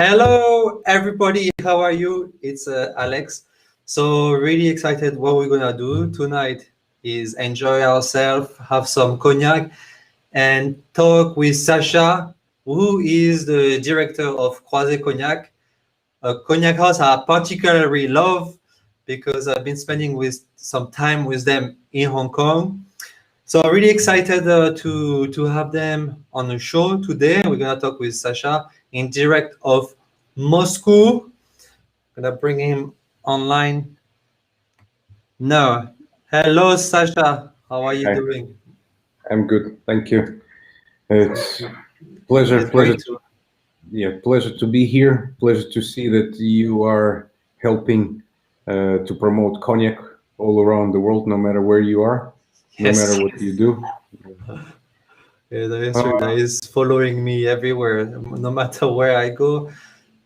Hello, everybody. How are you? It's Alex. So really excited what we're gonna do tonight is enjoy ourselves, have some cognac, and talk with Sasha, who is the director of Croizet Cognac, a cognac house I particularly love because I've been spending with some time with them in Hong Kong. So I'm really excited to have them on the show today. We're gonna talk with Sasha in direct of Moscow. Gonna bring him online now. Hello, Sasha. How are you Hi, doing? I'm good, thank you. It's pleasure, It's great to. pleasure to be here. Pleasure to see that you are helping to promote cognac all around the world, no matter where you are, no matter Yes, what you do. yeah, that is true. That Uh, is following me everywhere, no matter where I go.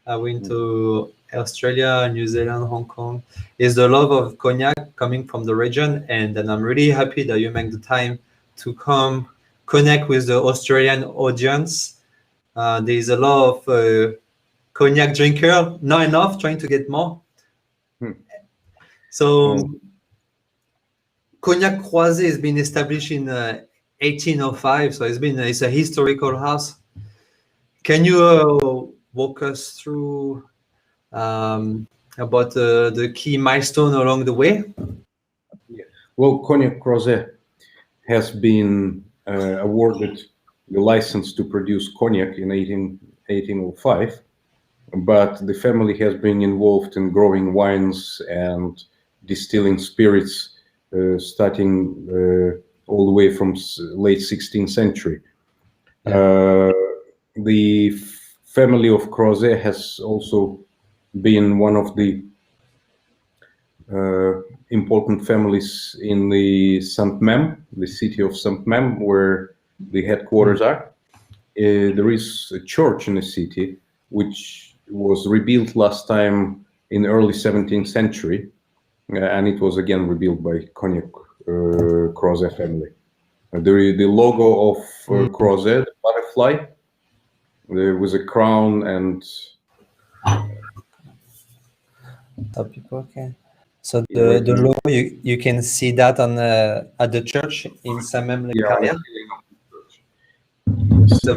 I went to Australia, New Zealand, Hong Kong. Is the love of cognac coming from the region, and then I'm really happy that you make the time to come connect with the Australian audience. There is a lot of cognac drinker, not enough, trying to get more. hmm, So uh, Cognac Croizet has been established in 1805, so it's a historical house. Can you walk us through about the key milestone along the way? yeah. Well, Cognac Croizet has been awarded the license to produce cognac in 1805, but the family has been involved in growing wines and distilling spirits starting all the way from late 16th century. Yeah. The family of Croizet has also been one of the important families in the Saint-Mem, the city of Saint-Mem, where the headquarters are. There is a church in the city which was rebuilt last time in early 17th century, and it was again rebuilt by Cognac Croizet family. The logo of Croizet, butterfly, with a crown and So people can. So yeah, right the in, logo you can see that on at the church in Samem Le yeah, on the Carrière. ceiling of the church. Yes. So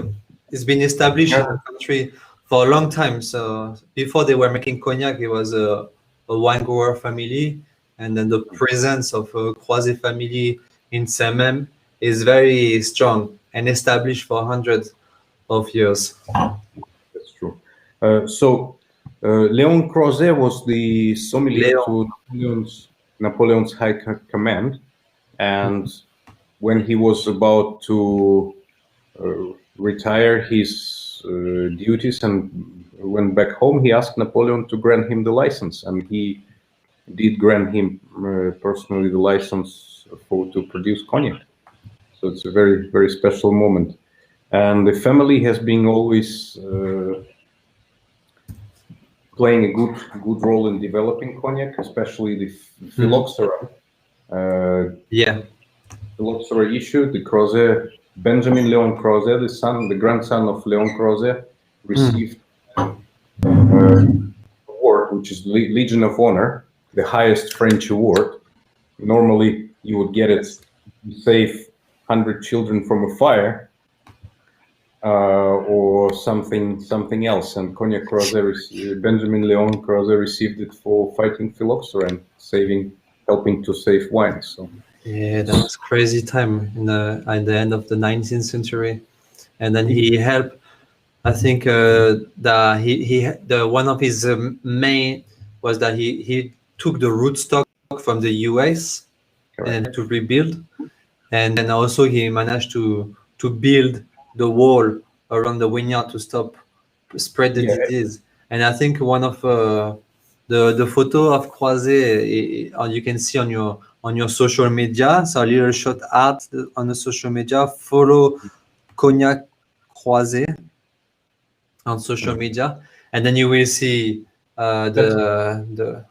it's been established in Yeah. the country for a long time. So before they were making cognac, it was a wine grower family, and then the presence of a Croizet family in Samem is very strong and established for hundreds of years. That's true. Léon Croizet was the sommelier Léon. to Napoleon's high command, and when he was about to retire his duties and went back home, he asked Napoleon to grant him the license, and he did grant him personally the license to produce cognac. So it's a very, very special moment. And the family has been always playing a good role in developing cognac, especially the phylloxera. Yeah. Phylloxera issue. The Croizet, Benjamin Léon Croizet, the grandson of Léon Croizet, received award, which is Legion of Honor, the highest French award. Normally, you would get it to save 100 children from a fire. Or something else, and Cognac Croizet, Benjamin Léon Croizet received it for fighting phylloxera and helping to save wine. So Yeah, that was crazy time at the end of the 19th century, and then he helped. I think that the one of his main was that he took the rootstock from the US and to rebuild, and then also he managed to build the wall around the vineyard to stop spread the yeah, disease. And I think one of the photo of Croizet you can see on your social media. So a little short art on the social media. Follow Cognac Croizet on social media, and then you will see the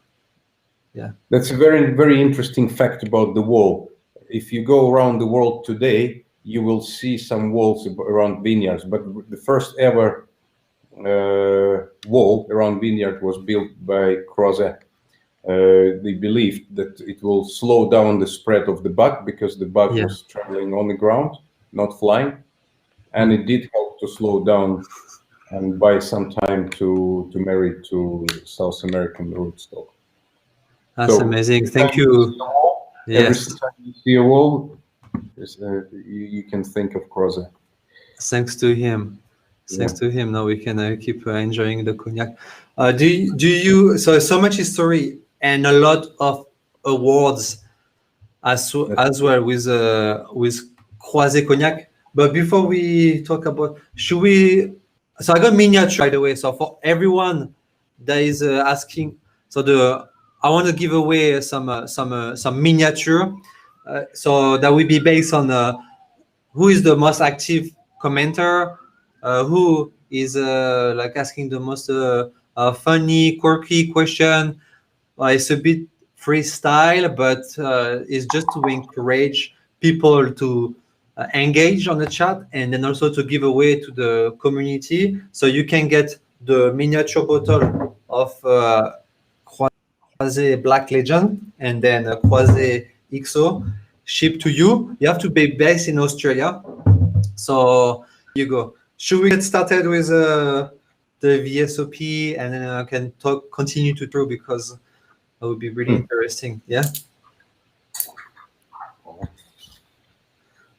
yeah. That's a very, very interesting fact about the wall. If you go around the world today, you will see some walls around vineyards, but the first ever wall around vineyard was built by Croizet. They believed that it will slow down the spread of the bug because the bug was traveling on the ground, not flying, and it did help to slow down and buy some time to marry to South American rootstock. That's amazing. Thank you. Every time you see a wall, you can think of Croizet. Thanks to him. Thanks to him, now we can keep enjoying the cognac. Do you so much history and a lot of awards as well with Croizet Cognac. But before we talk about, should we? So I got miniature, by the way. So for everyone that is asking, so I want to give away some miniature. So that will be based on who is the most active commenter, who is like asking the most funny, quirky question. It's a bit freestyle, but it's just to encourage people to engage on the chat, and then also to give away to the community. So you can get the miniature bottle of Croizet Black Legend and then Croizet XO shipped to you. You have to be based in Australia. So you go. Should we get started with the VSOP, and then I can continue to through, because that would be really interesting. Yeah.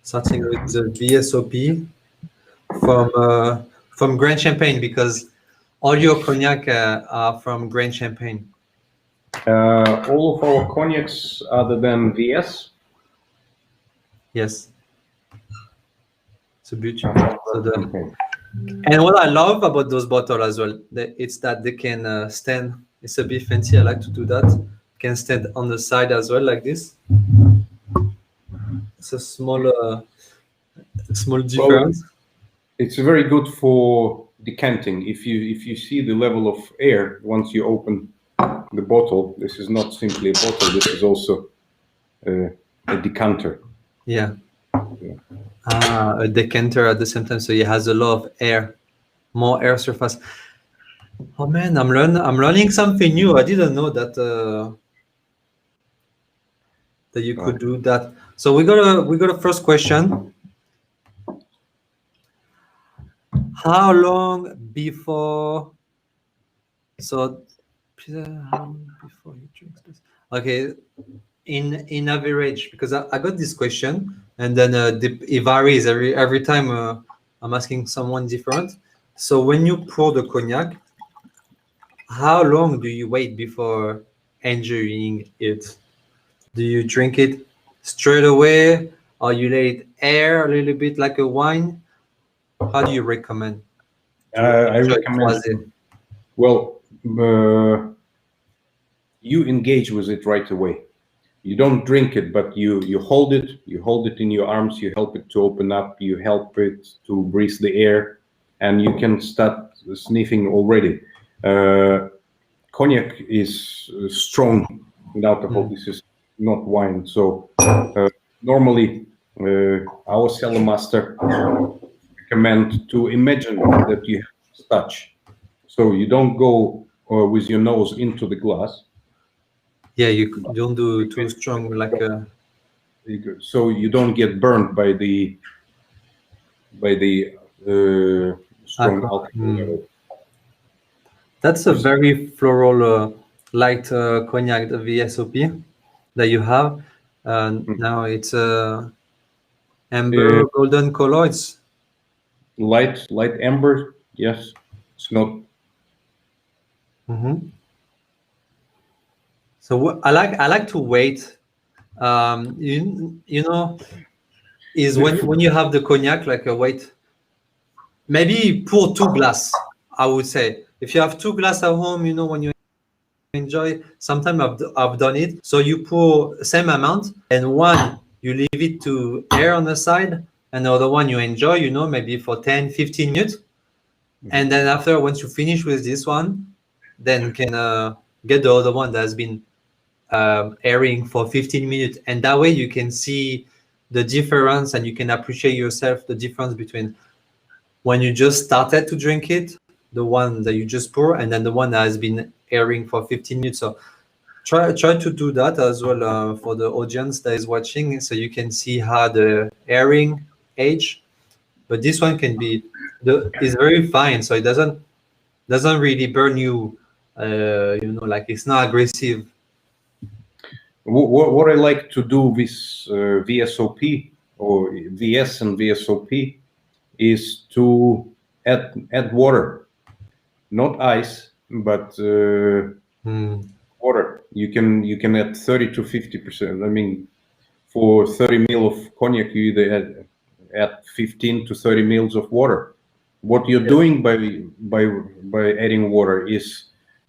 Starting with the VSOP from Grand Champagne, because all your cognac are from Grand Champagne. All of our cognacs other than VS. Yes. It's a beautiful. And what I love about those bottles as well, it's that they can stand. It's a bit fancy. I like to do that. Can stand on the side as well, like this. It's a small difference. Well, it's very good for decanting. If you see the level of air once you open the bottle, this is not simply a bottle. This is also a decanter. Yeah. A decanter at the same time, so it has a lot of air, more air surface. Oh man, I'm learning something new. I didn't know that that you could do that. So we got a first question. How long before? So how long before you drink this? Okay, in average, because I got this question, and then it varies every time. I'm asking someone different. So when you pour the cognac, how long do you wait before enjoying it? Do you drink it straight away, or you let it air a little bit like a wine? How do you recommend? I recommend. Well, you engage with it right away. You don't drink it, but you hold it. You hold it in your arms. You help it to open up. You help it to breathe the air, and you can start sniffing already. Cognac is strong in alcohol. This is not wine. So normally our cellar master recommend to imagine that you have touch. So you don't go with your nose into the glass. Yeah, you don't do too strong, like so you don't get burned by the strong alcohol level. That's a very floral light cognac, the VSOP that you have. Now it's amber golden color. It's light amber. Yes, it's not. So I like to wait. You know, is when you have the cognac, like wait. Maybe pour 2 glasses. I would say if you have 2 glasses at home, you know, when you enjoy. Sometimes I've done it. So you pour same amount, and one you leave it to air on the side, and the other one you enjoy, you know, maybe for 10-15 minutes. And then after, once you finish with this one, then you can get the other one that has been airing for 15 minutes. And that way you can see the difference, and you can appreciate yourself the difference between when you just started to drink it, the one that you just pour, and then the one that has been airing for 15 minutes. So try to do that as well for the audience that is watching, so you can see how the airing age. But this one can be is very fine, so it doesn't really burn you. You know, like it's not aggressive. What I like to do with VSOP or VS and VSOP is to add water, not ice, but water. You can add 30 to 50%. I mean, for 30 ml of cognac, you either add 15 to 30 ml of water. What you're doing by adding water is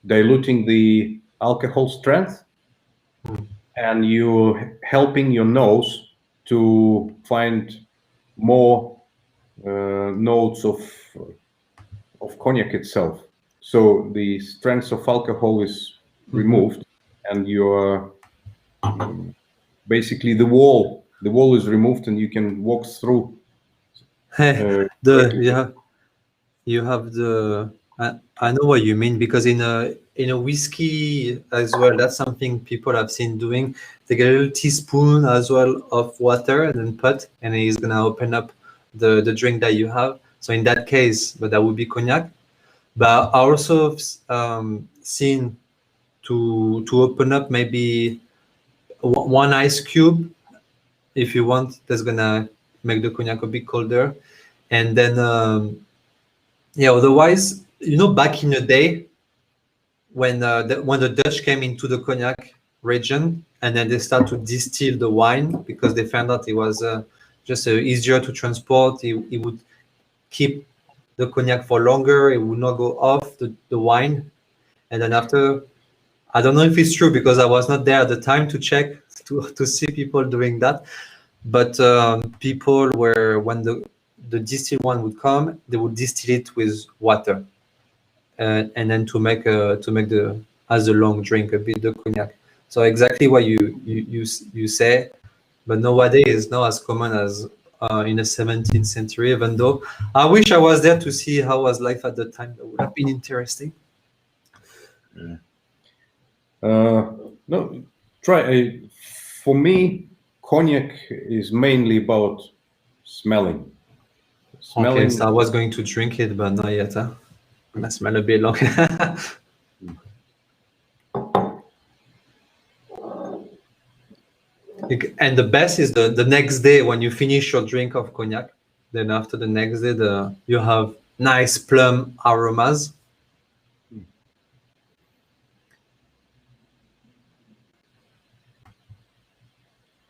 diluting the alcohol strength, and you're helping your nose to find more notes of cognac itself. So the strength of alcohol is removed, and you're basically the wall is removed, and you can walk through. You have the I know what you mean, because in a whiskey as well, that's something people have seen doing. They get a little teaspoon as well of water and then put, and he's gonna open up the drink that you have. So in that case, but that would be cognac. But I also seen to open up maybe one ice cube if you want. That's gonna make the cognac a bit colder, and then yeah. Otherwise, you know, back in the day when the Dutch came into the cognac region, and then they start to distill the wine because they found out it was just easier to transport. It would keep the cognac for longer. It would not go off the wine. And then after, I don't know if it's true because I was not there at the time to check to see people doing that. But people were, when the distilled one would come, they would distill it with water, and then to make the as a long drink a bit the cognac. So exactly what you say, but nowadays it's not as common as in the 17th century. Even though I wish I was there to see how was life at the time. That would have been interesting. No, try. For me, cognac is mainly about smelling. Okay, so I was going to drink it, but not yet. Huh? I smell a bit long. And the best is the next day when you finish your drink of cognac. Then after the next day, you have nice plum aromas.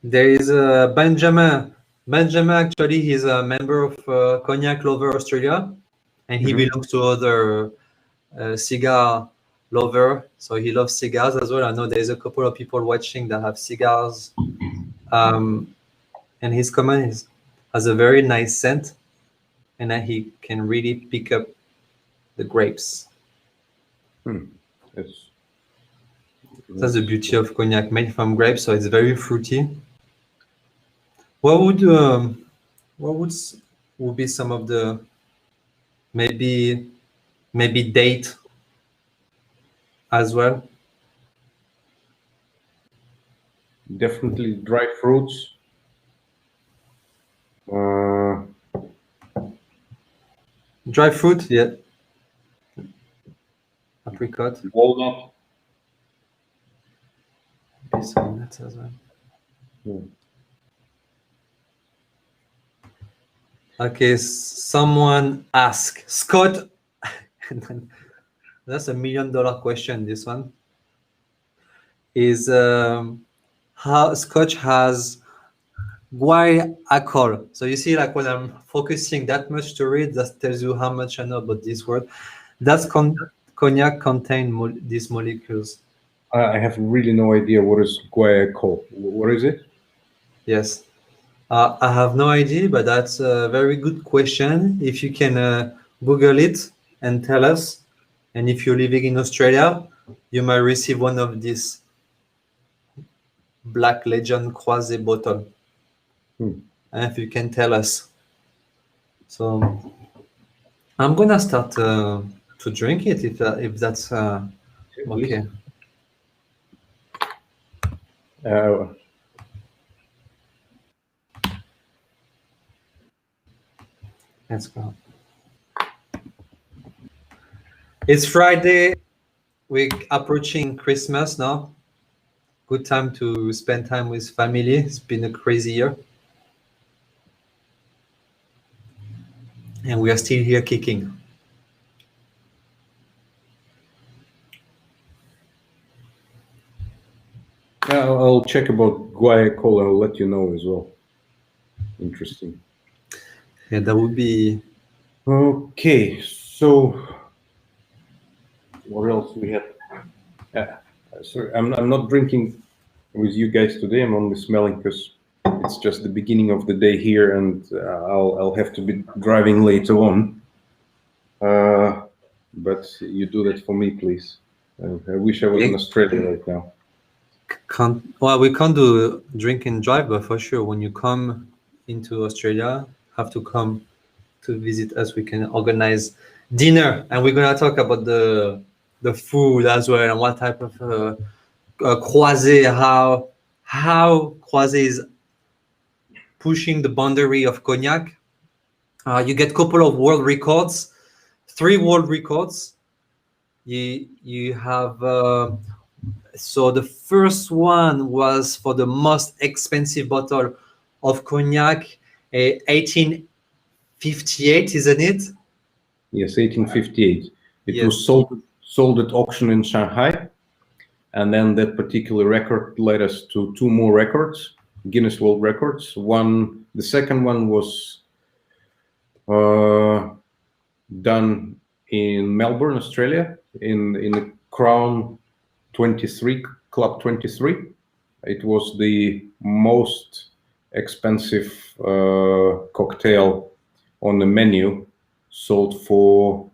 There is Benjamin. Benjamin, actually, he's a member of Cognac Lover Australia, and he belongs to other cigar lover. So he loves cigars as well. I know there's a couple of people watching that have cigars. And his comment has a very nice scent, and that he can really pick up the grapes. That's the beauty of cognac, made from grapes, so it's very fruity. What would be some of the maybe date as well? Definitely dry fruits. Dry fruit, yeah. Apricot. Walnut. Some nuts as well. Okay, someone asked Scott. That's $1 million question. This one is how Scotch has why alcohol. So you see, like when I'm focusing that much to read, that tells you how much I know about this word. Does cognac contain these molecules? I have really no idea what is guaiacol. What is it? Yes. I have no idea, but that's a very good question. If you can Google it and tell us, and if you're living in Australia, you might receive one of these Black Legend Croizet bottle. And if you can tell us. So I'm gonna start to to drink it if that's okay. Let's go. It's Friday. We're approaching Christmas now. Good time to spend time with family. It's been a crazy year. And we are still here kicking. I'll check about guaiacol. I'll let you know as well. Interesting. Yeah, that would be... Okay, so what else we have? Sorry, I'm not drinking with you guys today. I'm only smelling because it's just the beginning of the day here, and I'll have to be driving later on. But you do that for me, please. I wish I was in Australia right now. Well, we can't do drink and drive, but for sure, when you come into Australia, have to come to visit us. We can organize dinner, and we're gonna talk about the food as well, and what type of Croizet, how Croizet is pushing the boundary of cognac. You get a couple of world records, 3 world records. You have so the first one was for the most expensive bottle of cognac, 1858, isn't it? Yes, 1858. It Yes. was sold at auction in Shanghai, and then that particular record led us to 2 more records, Guinness World Records. The second one was done in Melbourne, Australia, in the Crown 23, Club 23. It was the most expensive cocktail on the menu, sold for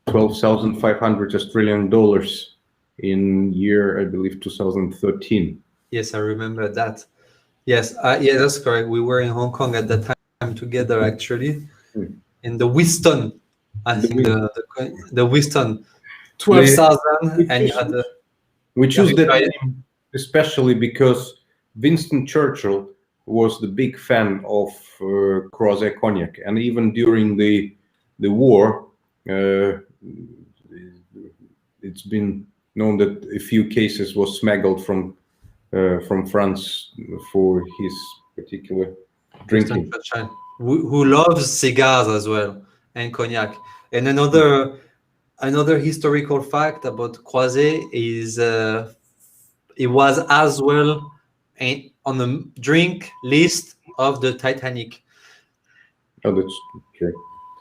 12,500 Australian dollars in year, I believe, 2013. Yes, I remember that. Yes, yeah, that's correct. We were in Hong Kong at that time together, actually, in the Whiston. I think the Whiston, 12,000, and you had the... We choose that name especially because Winston Churchill was the big fan of Croizet Cognac, and even during the war, it's been known that a few cases was smuggled from France for his particular drinking. Who loves cigars as well and cognac. And another historical fact about Croizet is it was as well on the drink list of the Titanic. Oh, that's okay.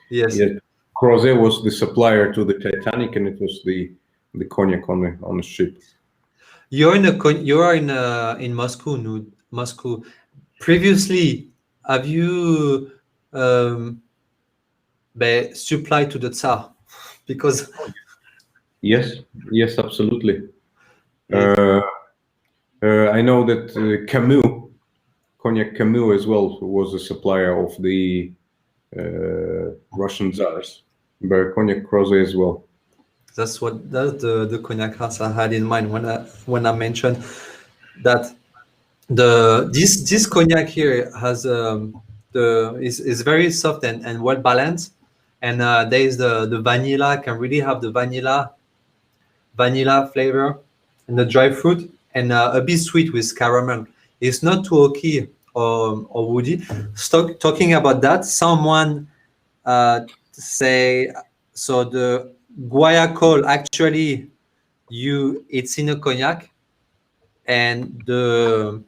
Yes. Yeah. Croizet was the supplier to the Titanic, and it was the cognac on the ship. You are in Moscow, Moscow. Previously, have you supplied to the Tsar? Because yes, absolutely. I know that Cognac Camus as well was a supplier of the Russian Tsars, but Cognac Croizet as well. That's the cognac house I had in mind when I mentioned that this cognac here has is very soft and well balanced, and there is the vanilla, can really have the vanilla flavor and the dry fruit, and a bit sweet with caramel. It's not too oaky or woody. Talking about that, someone say so the guaiacol actually it's in a cognac, and the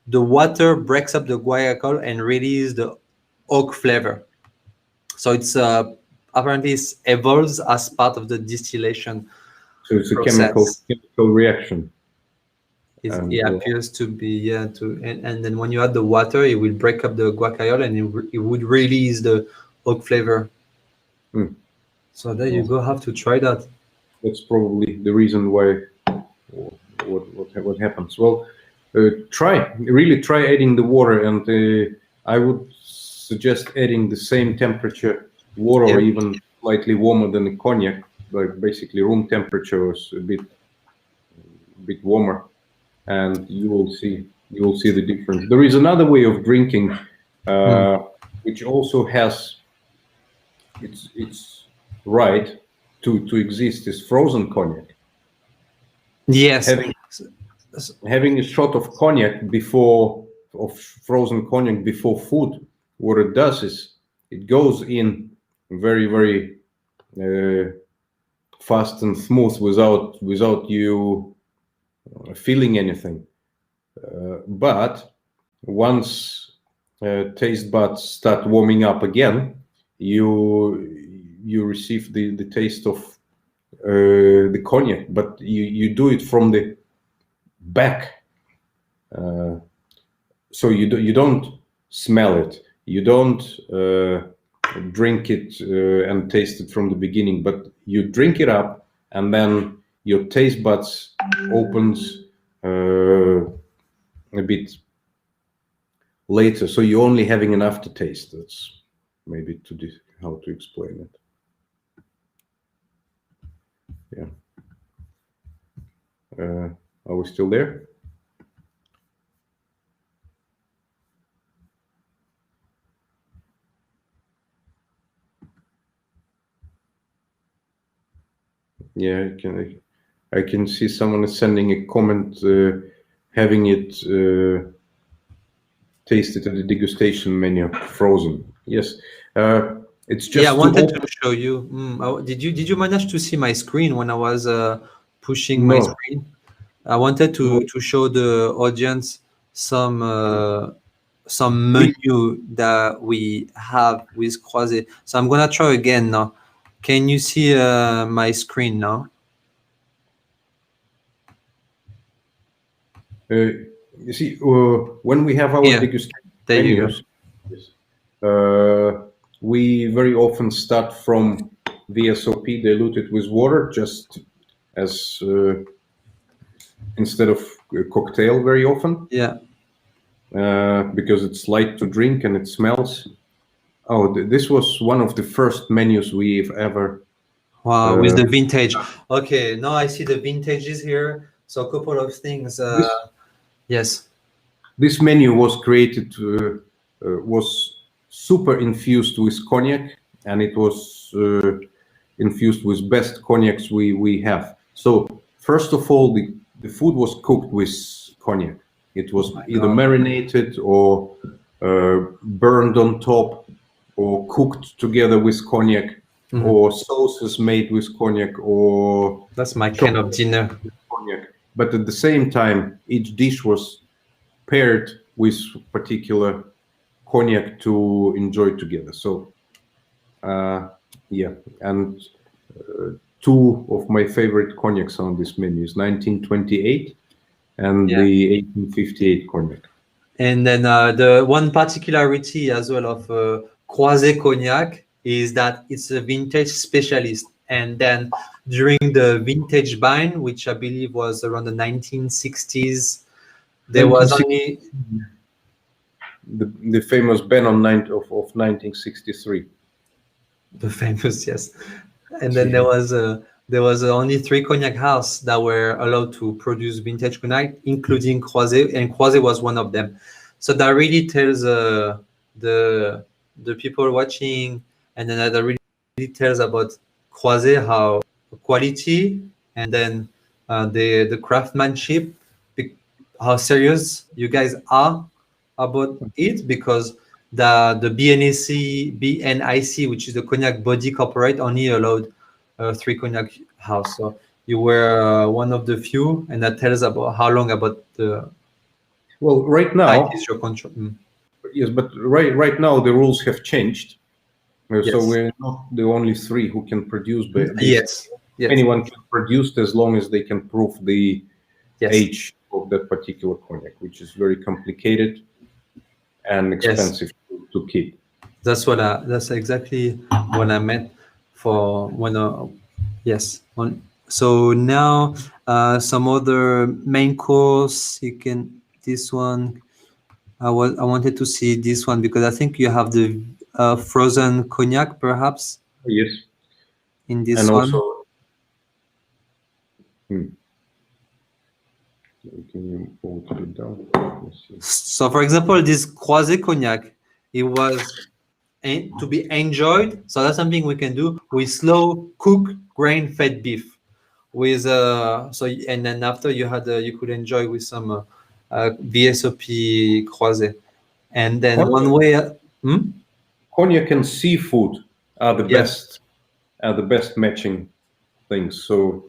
water breaks up the guaiacol and releases the oak flavor. So it's apparently it evolves as part of the distillation. So it's a process. chemical reaction. It appears to be, and then when you add the water, it will break up the guaiacol and it would release the oak flavor. So there you go. Have to try that. That's probably the reason why what happens. Well, try adding the water, and I would suggest adding the same temperature water, or even slightly warmer than the cognac, but basically room temperature is a bit warmer, and you will see the difference. There is another way of drinking, which also has its right to exist, is frozen cognac. Yes. Having a shot of cognac frozen cognac before food, what it does is it goes in very, very fast and smooth without you feeling anything. But once taste buds start warming up again, you receive the taste of the cognac, but you do it from the back, so you don't smell it, you don't drink it and taste it from the beginning, but you drink it up, and then your taste buds opens a bit later, so you're only having an aftertaste. That's maybe how to explain it. Yeah. Are we still there? Yeah, I can see someone is sending a comment, having it tasted at the degustation menu, frozen. Yes, it's just. Yeah, I wanted to show you. Did you manage to see my screen when I was pushing my screen? I wanted to show the audience some menu that we have with Croizet. So I'm gonna try again now. Can you see my screen now? You see, when we have our degustation menus, we very often start from VSOP diluted with water, just as instead of a cocktail very often. Yeah. Because it's light to drink and it smells. Oh, this was one of the first menus we've ever. Wow, with the vintage. Okay, now I see the vintages here. So a couple of things. Yes. This menu was created, was super infused with cognac, and it was infused with best cognacs we have. So first of all, the food was cooked with cognac. It was either marinated or burned on top, or cooked together with cognac, or sauces made with cognac, or that's my kind of dinner. Cognac. But at the same time, each dish was paired with particular cognac to enjoy together. So, yeah, and two of my favorite cognacs on this menu is 1928 and the 1858 cognac. And then the one particularity as well of Croizet Cognac is that it's a vintage specialist. And then during the vintage bind, which I believe was around the 1960s, there was only the famous ban of 1963. The famous, yes. And then there was only 3 cognac houses that were allowed to produce vintage cognac, including Croizet, and Croizet was one of them. So that really tells the people watching, and then that really tells about Croizet, how quality, and then the craftsmanship, how serious you guys are about it, because the BNIC, which is the Cognac Body Corporate, only allowed 3 cognac house. So you were one of the few, and that tells about how long about the. Well, right now, is your control. Yes, but right now the rules have changed, Yes. so we're not the only 3 who can produce. But yes, anyone can produce as long as they can prove the age of that particular cognac, which is very complicated and expensive to keep. That's exactly what I meant for when. So now some other main course. You can this one. I wanted to see this one because I think you have the frozen cognac, perhaps. Yes. in this And one. also, can you put it down? Let's see. So, for example, this Croizet Cognac, it was to be enjoyed. So that's something we can do with slow cook grain-fed beef. With and then after you had you could enjoy with some VSOP Croizet. And then one Cognac, way, cognac and seafood are yes, the best matching things. So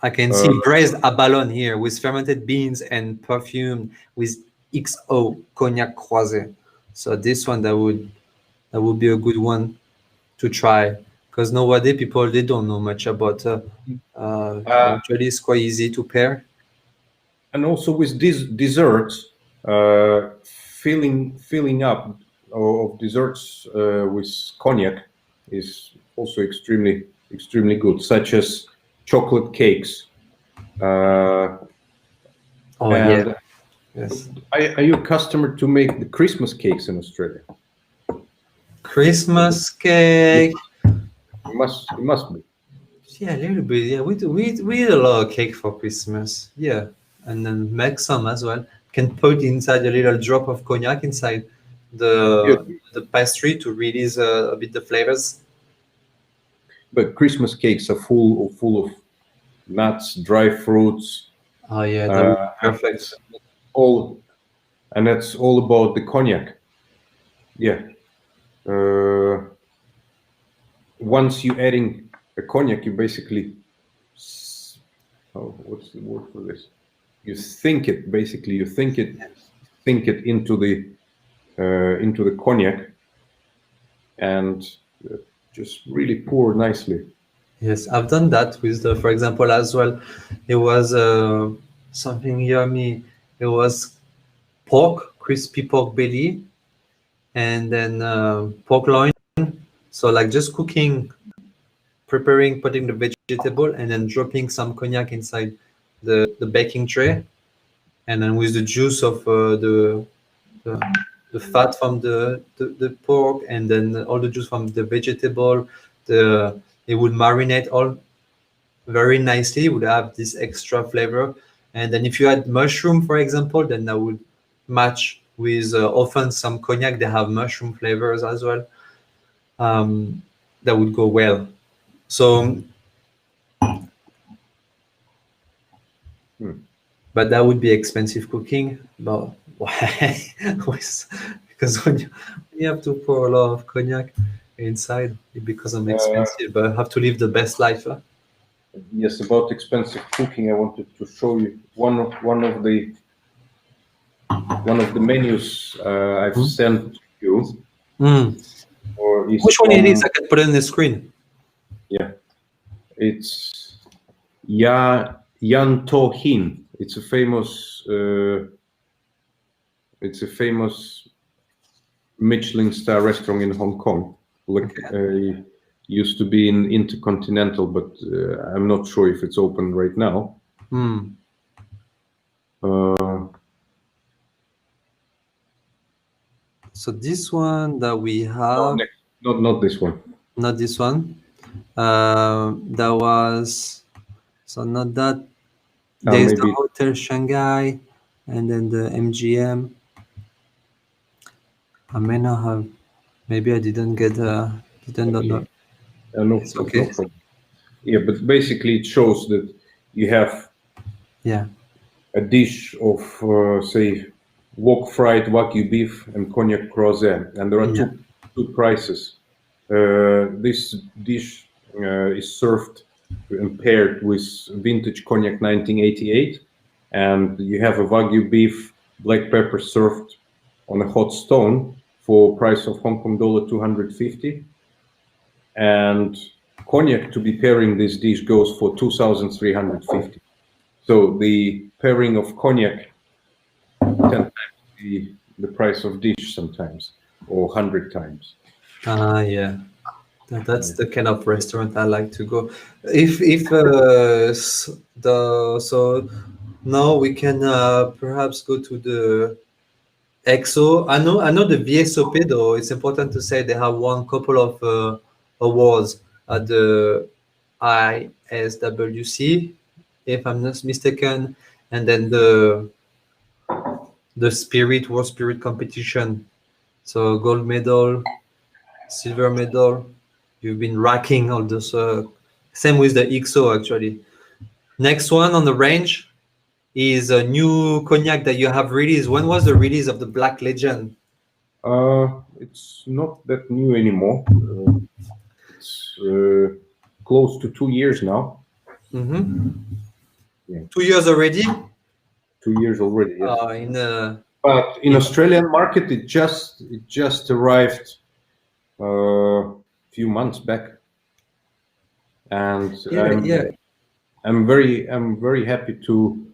I can see braised abalone here with fermented beans and perfumed with XO Cognac Croizet. So this one that would be a good one to try because nowadays people they don't know much about. Actually, it's quite easy to pair. and also with these desserts, filling up of desserts with cognac is also extremely good, such as chocolate cakes. Oh yeah, And yes. are you accustomed to make the Christmas cakes in Australia? Christmas cake. It must be. Yeah, a little bit. Yeah, we eat a lot of cake for Christmas. Yeah, and then make some as well. Can put inside a little drop of cognac inside Yeah, the pastry to release a bit the flavors. but Christmas cakes are full of nuts, dry fruits, Oh yeah, that would be and perfect. all, and that's all about the cognac. Yeah. Once you adding a cognac, you basically, what's the word for this? You think it basically. You think it into the cognac, and just really pour nicely. Yes, I've done that with the, for example, as well. It was something yummy. It was pork, crispy pork belly, and then pork loin. So like just cooking, preparing, putting the vegetable, and then dropping some cognac inside the baking tray, and then with the juice of the, the fat from the pork, and then all the juice from the vegetable, it would marinate all very nicely, would have this extra flavor. And then if you add mushroom, for example, then that would match with often some cognac, they have mushroom flavors as well. That would go well. So, but that would be expensive cooking. But why? Because when you have to pour a lot of cognac inside, it becomes expensive. But have to live the best life. Huh? Yes, about expensive cooking, I wanted to show you one of the menus I've sent to you. Or is Which one it is? I can put it on the screen. Yeah, it's Yan To Hin. It's a famous Michelin star restaurant in Hong Kong. Like used to be in Intercontinental, but I'm not sure if it's open right now. So this one that we have, not this one. not this one. That was so not that. There's the Hotel Shanghai, and then the MGM. I may not have. Maybe I didn't get. Didn't know. No, It's okay. No problem. Yeah, but basically it shows that you have a dish of say wok fried Wagyu beef and Cognac Croizet, and there are two prices. This dish is served and paired with vintage Cognac 1988, and you have a Wagyu beef black pepper served on a hot stone for price of Hong Kong dollar 250, and cognac to be pairing this dish goes for 2,350. So the pairing of cognac 10 times the price of dish sometimes, or 100 times. Yeah. That's the kind of restaurant I like to go. If so now we can perhaps go to the EXO. I know the VSOP though. It's important to say they have won a couple of awards at the ISWC, if I'm not mistaken, and then the World Spirit competition. So gold medal, silver medal. You've been racking all those. Same with the XO actually. Next one on the range is a new cognac that you have released. When was the release of the Black Legend? It's not that new anymore. It's close to 2 years now. Mm-hmm. Yeah. 2 years already. 2 years already. Yes. But in Australian market, it just arrived a few months back, and I'm very happy to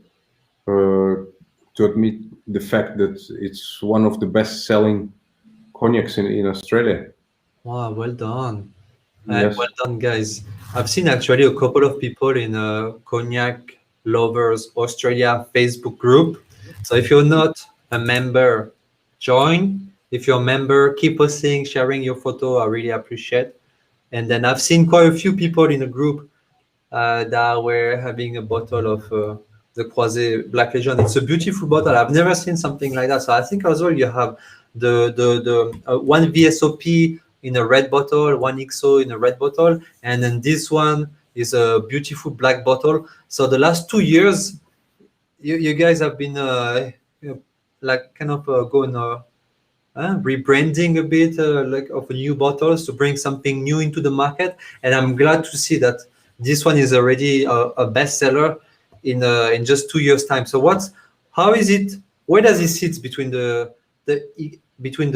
admit the fact that it's one of the best-selling cognacs in Australia. Wow, well done. Yes. Well done, guys. I've seen actually a couple of people in a Cognac Lovers Australia Facebook group. So if you're not a member, join. If you're a member, keep posting, sharing your photo. I really appreciate. And then I've seen quite a few people in the group that were having a bottle of the Croizet Black Legend. It's a beautiful bottle. I've never seen something like that. So I think as well you have the one VSOP in a red bottle, one XO in a red bottle, and then this one is a beautiful black bottle. So the last 2 years, you guys have been like kind of going rebranding a bit like of new bottles to bring something new into the market, and I'm glad to see that this one is already a bestseller in just 2 years time. So how is it, where does it sit between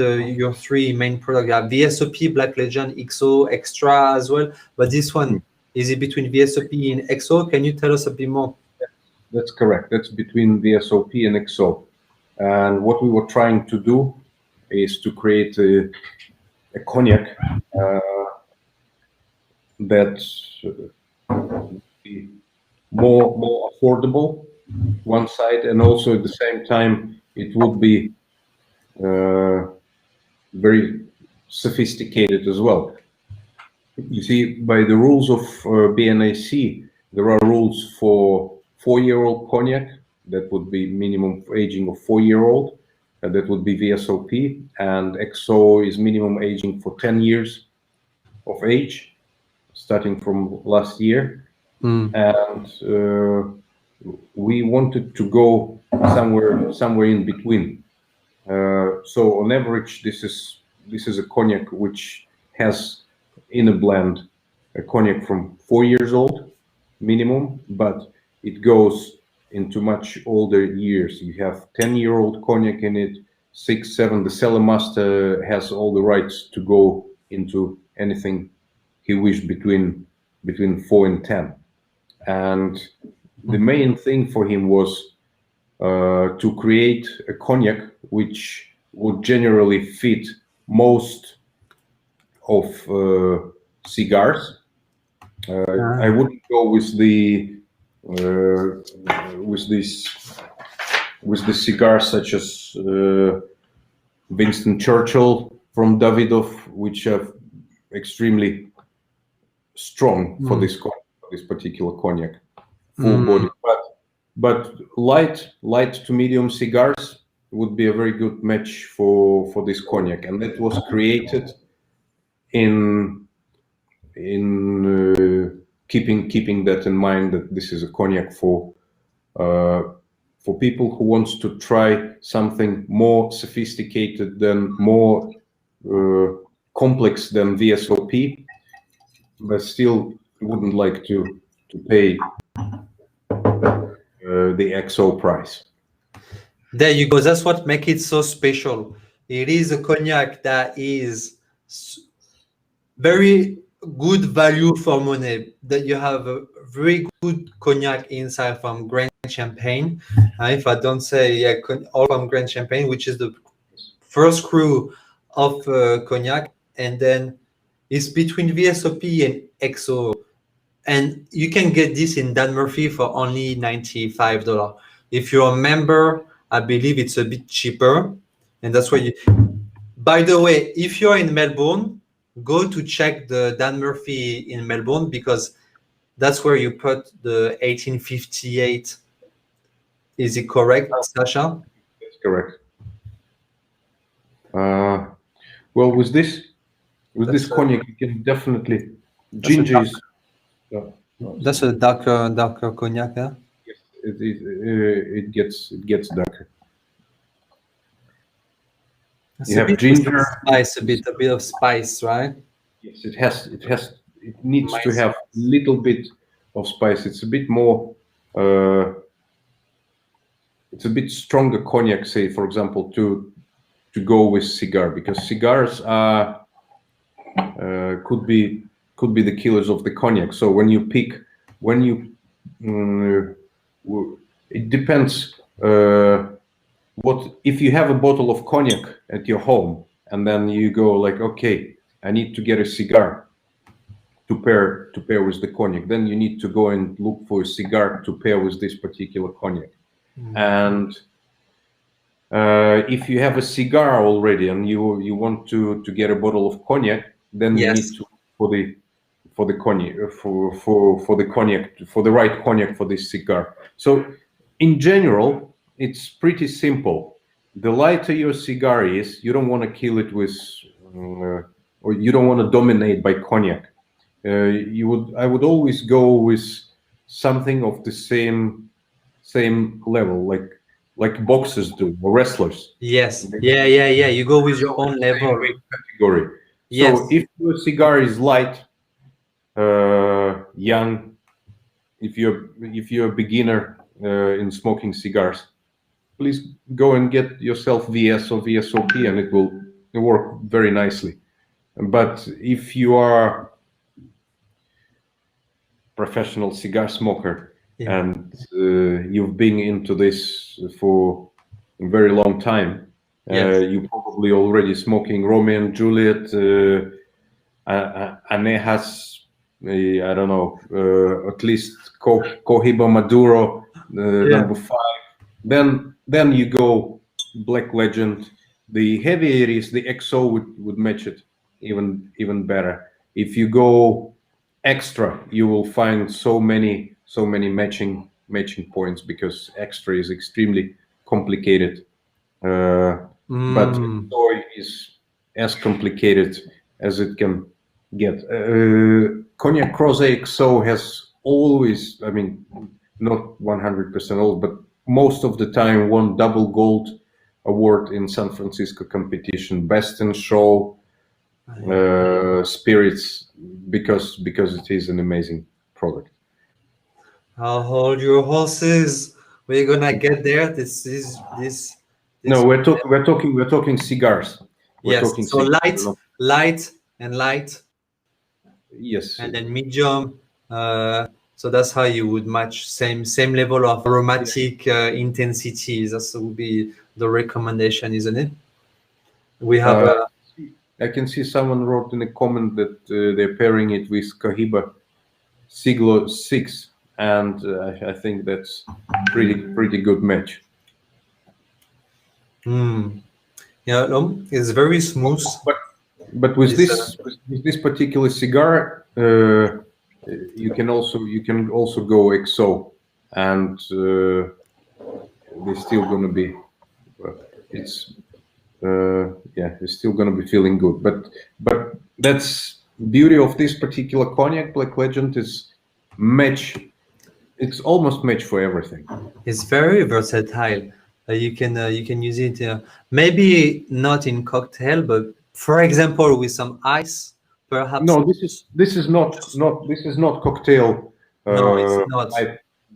your three main products? You have VSOP, Black Legend, XO, Extra as well, but this one, is it between VSOP and XO? Can you tell us a bit more? That's correct. That's between VSOP and XO. And what we were trying to do is to create a cognac that's more affordable, one side, and also at the same time it would be very sophisticated as well. You see, by the rules of BNAC, there are rules for 4-year-old cognac. That would be minimum aging of 4-year-old. That would be VSOP, and XO is minimum aging for 10 years of age, starting from last year. And we wanted to go somewhere in between. So on average, this is a cognac which has in a blend a cognac from 4 years old minimum, but it goes into much older years. You have 10-year-old cognac in it, 6, 7. The cellar master has all the rights to go into anything he wished between 4 and 10. And the main thing for him was to create a cognac which would generally fit most of cigars. I wouldn't go with the cigars such as Winston Churchill from Davidoff, which are extremely strong for this particular cognac, full body. But light to medium cigars would be a very good match for this cognac, and that was created in keeping that in mind, that this is a cognac for people who wants to try something more sophisticated, more complex than VSOP, but still wouldn't like to pay the XO price. There you go. That's what makes it so special. It is a cognac that is very good value for money. That you have a very good cognac inside from Grand Champagne. If I don't say all from Grand Champagne, which is the first cru of cognac, and then it's between VSOP and XO. And you can get this in Dan Murphy for only $95. If you're a member, I believe it's a bit cheaper. And that's why by the way, if you're in Melbourne, go to check the Dan Murphy in Melbourne, because that's where you put the 1858. Is it correct, Sasha? That's correct. Well, with this That's cognac, you can definitely that's a ginger dark, is. that's a darker cognac. Yeah. Yes, it gets darker. It's You a have bit of ginger. spice, a bit of spice, right? Yes, it needs to Nice. have a little bit of spice. It's a bit more. It's a bit stronger cognac, say, for example, to go with cigar, because cigars are could be the killers of the cognac. So when you mm, it depends. What if you have a bottle of cognac at your home, and then you go like, okay, I need to get a cigar to pair with the cognac. Then you need to go and look for a cigar to pair with this particular cognac. And if you have a cigar already and you want to get a bottle of cognac, then you need Yes. to for the cognac for the cognac, for the right cognac for this cigar. So in general, it's pretty simple. The lighter your cigar is, you don't want to kill it with or you don't want to dominate by cognac. I would always go with something of the same level, like boxers do, or wrestlers. Yes. Yeah. You go with your own Same level. weight category. Yes. So if your cigar is light, young, if you're a beginner in smoking cigars, please go and get yourself VS or VSOP, and it will work very nicely. But if you are professional cigar smoker, Yeah. and you've been into this for a very long time, Yes. you probably already smoking Romeo and Juliet, Anejas, I don't know, at least Cohiba Maduro, Yeah. number 5. Then you go Black Legend. The heavier it is, the XO would match it even better. If you go extra, you will find so many matching points, because extra is extremely complicated. But XO is as complicated as it can get. Cognac Croizet XO has always, I mean, not 100% old, but most of the time won double gold award in San Francisco competition, best in show spirits, because it is an amazing product. I'll hold your horses. We're gonna get there. This. No, we're talking cigars. We're Yes. talking So cigars. light, and light, Yes. and then medium. So that's how you would match same level of aromatic intensity. That would be the recommendation, isn't it? We have a I can see someone wrote in a comment that they're pairing it with Cohiba Siglo 6, and I think that's pretty good match. yeah, no, it's very smooth. But with It's, this particular cigar, you can also go XO, and they're still gonna be it's still gonna be feeling good. But that's beauty of this particular cognac. Black Legend is match. It's almost match for everything. It's very versatile. You can use it maybe not in cocktail, but for example with some ice, perhaps. No, this is not cocktail. No, it's not.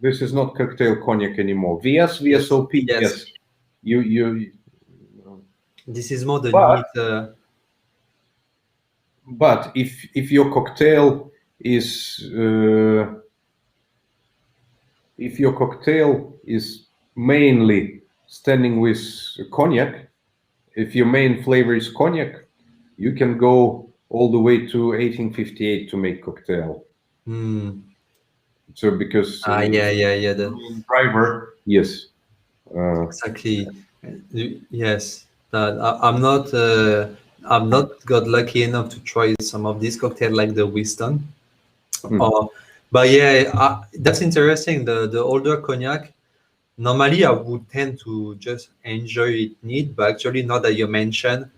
This is not cocktail cognac anymore. VSOP, yes. You. This is more the But neat. But if your cocktail is mainly standing with cognac, if your main flavor is cognac, you can go all the way to 1858 to make cocktail. So because yeah. the main driver, yes, Exactly. Yes. I'm not I've not got lucky enough to try some of these cocktails like the Winston. Mm. But yeah, that's interesting. The older cognac. Normally, I would tend to just enjoy it neat, but actually, now that you mention,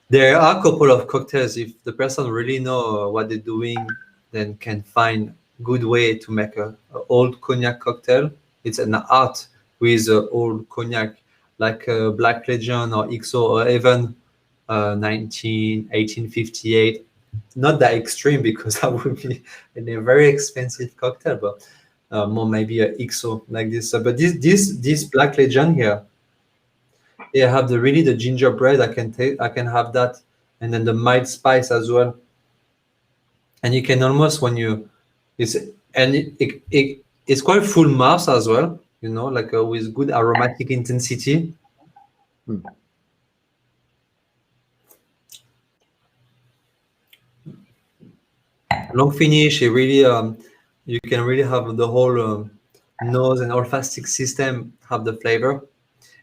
there are a couple of cocktails. If the person really know what they're doing, then can find good way to make a old cognac cocktail. It's an art with old cognac, like Black Legend or XO or even 1858. Not that extreme because that would be a very expensive cocktail, but more maybe a XO like this. But this Black Legend here, they have the really the gingerbread. I can have that, and then the mild spice as well. And you can almost when you it's and it's quite full mouth as well. You know, like with good aromatic intensity. Mm. Long finish. It really you can really have the whole nose and olfactic system have the flavor,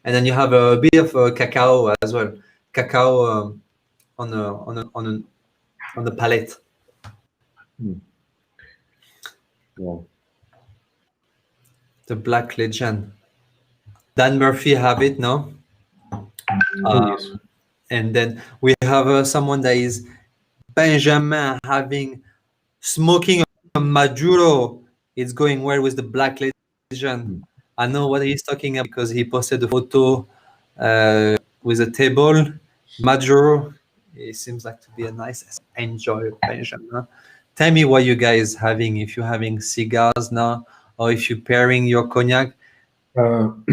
and then you have a bit of cacao as well. Cacao on the palate. Mm. Wow. The Black Legend. Dan Murphy have it now. Oh, yes. And then we have someone that is Benjamin having smoking on Maduro. It's going well with the Black Legend. Mm. I know what he's talking about because he posted a photo with a table. Maduro. It seems like to be a nice enjoy Benjamin. Tell me what you guys having. If you're having cigars now, or if you're pairing your cognac,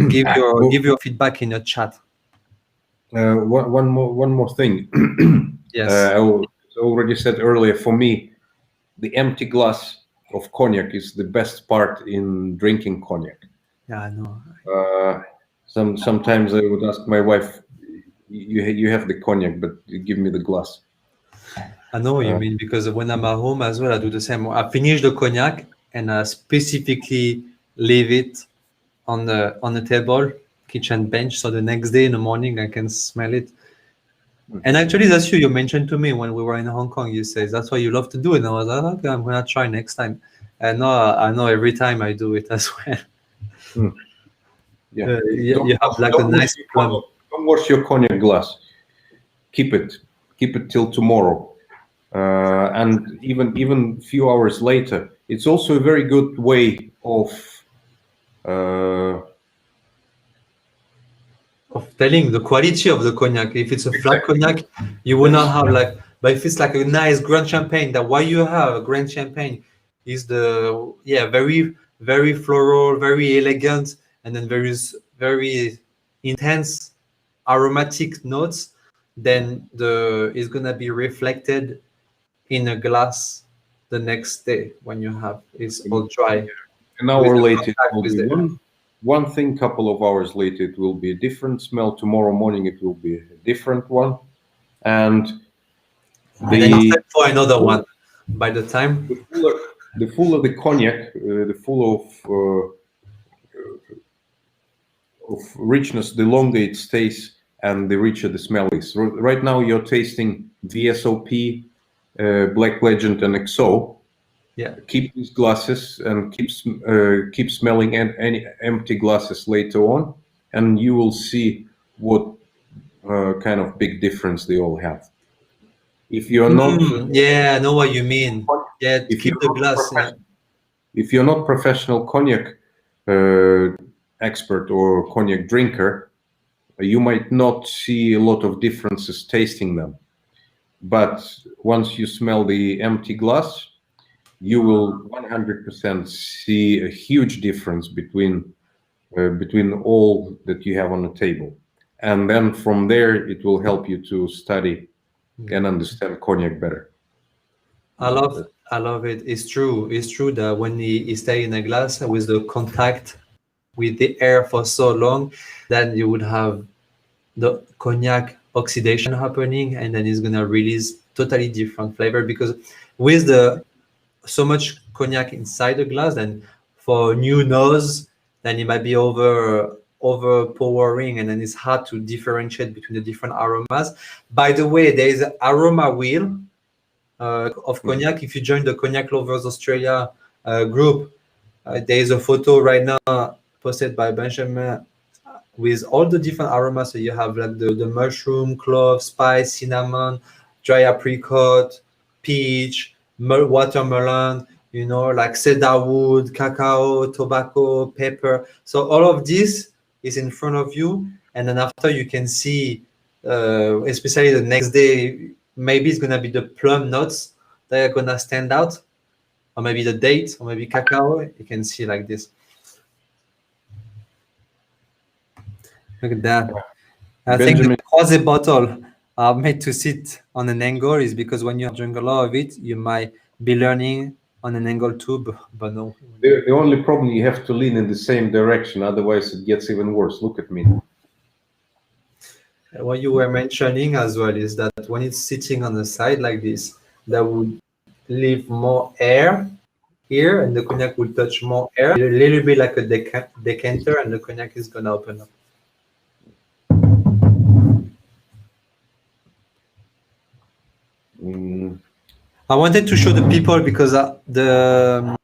give Well, your feedback in your chat. one more thing. Yes. I already said earlier. For me, the empty glass of cognac is the best part in drinking cognac. Yeah, I know. Sometimes I would ask my wife, "You have the cognac, but you give me the glass." I know what you mean because when I'm at home as well, I do the same. I finish the cognac and I specifically leave it on the table, kitchen bench, so the next day in the morning I can smell it. And actually, that's you. You mentioned to me when we were in Hong Kong. You said that's what you love to do, and I was like, okay, I'm gonna try next time. And I know every time I do it as well. Mm. Yeah. You have like a nice plum. Don't wash your cognac glass. Keep it till tomorrow. And even few hours later, it's also a very good way of Telling the quality of the cognac. If it's a flat Exactly. cognac, you will not have like. But if it's like a nice Grand Champagne, that why you have a Grand Champagne is very floral, very elegant, and then very intense aromatic notes. Then the is gonna be reflected in a glass the next day when you have it's all dry. an With hour the later it contact will with be the one thing. Couple of hours later it will be a different smell. Tomorrow morning it will be a different one, and and then it's the time for another one. By the time the fuller the cognac, the full of richness, the longer it stays and the richer the smell is. Right now you're tasting VSOP, Black Legend, and XO. yeah. Keep these glasses and keep smelling any empty glasses later on, and you will see what kind of big difference they all have. If you're not, Yeah, I know what you mean. Yeah, to if keep you're the not glass. Yeah. professional, if you're not professional cognac expert or cognac drinker, you might not see a lot of differences tasting them. But once you smell the empty glass, you will 100% see a huge difference between all that you have on the table. And then from there, it will help you to study and understand cognac better. I love it. It's true. It's true that when you stay in a glass with the contact with the air for so long, then you would have the cognac oxidation happening, and then it's gonna release totally different flavor because with the so much cognac inside the glass, then for a new nose, then it might be overpowering, and then it's hard to differentiate between the different aromas. By the way, there is an aroma wheel of cognac. If you join the Cognac Lovers Australia group, there is a photo right now posted by Benjamin with all the different aromas. So you have like the mushroom, clove, spice, cinnamon, dry apricot, peach, watermelon, you know, like cedar wood, cacao, tobacco, pepper. So all of this is in front of you. And then after you can see, especially the next day, maybe it's going to be the plum notes that are going to stand out, or maybe the dates, or maybe cacao. You can see like this. Look at that. I think the Croizet bottle are made to sit on an angle is because when you drink a lot of it, you might be learning on an angle too, but no. The only problem, you have to lean in the same direction, otherwise it gets even worse. Look at me. What you were mentioning as well is that when it's sitting on the side like this, that would leave more air here, and the cognac will touch more air, a little bit like a decanter, and the cognac is going to open up. I wanted to show the people because the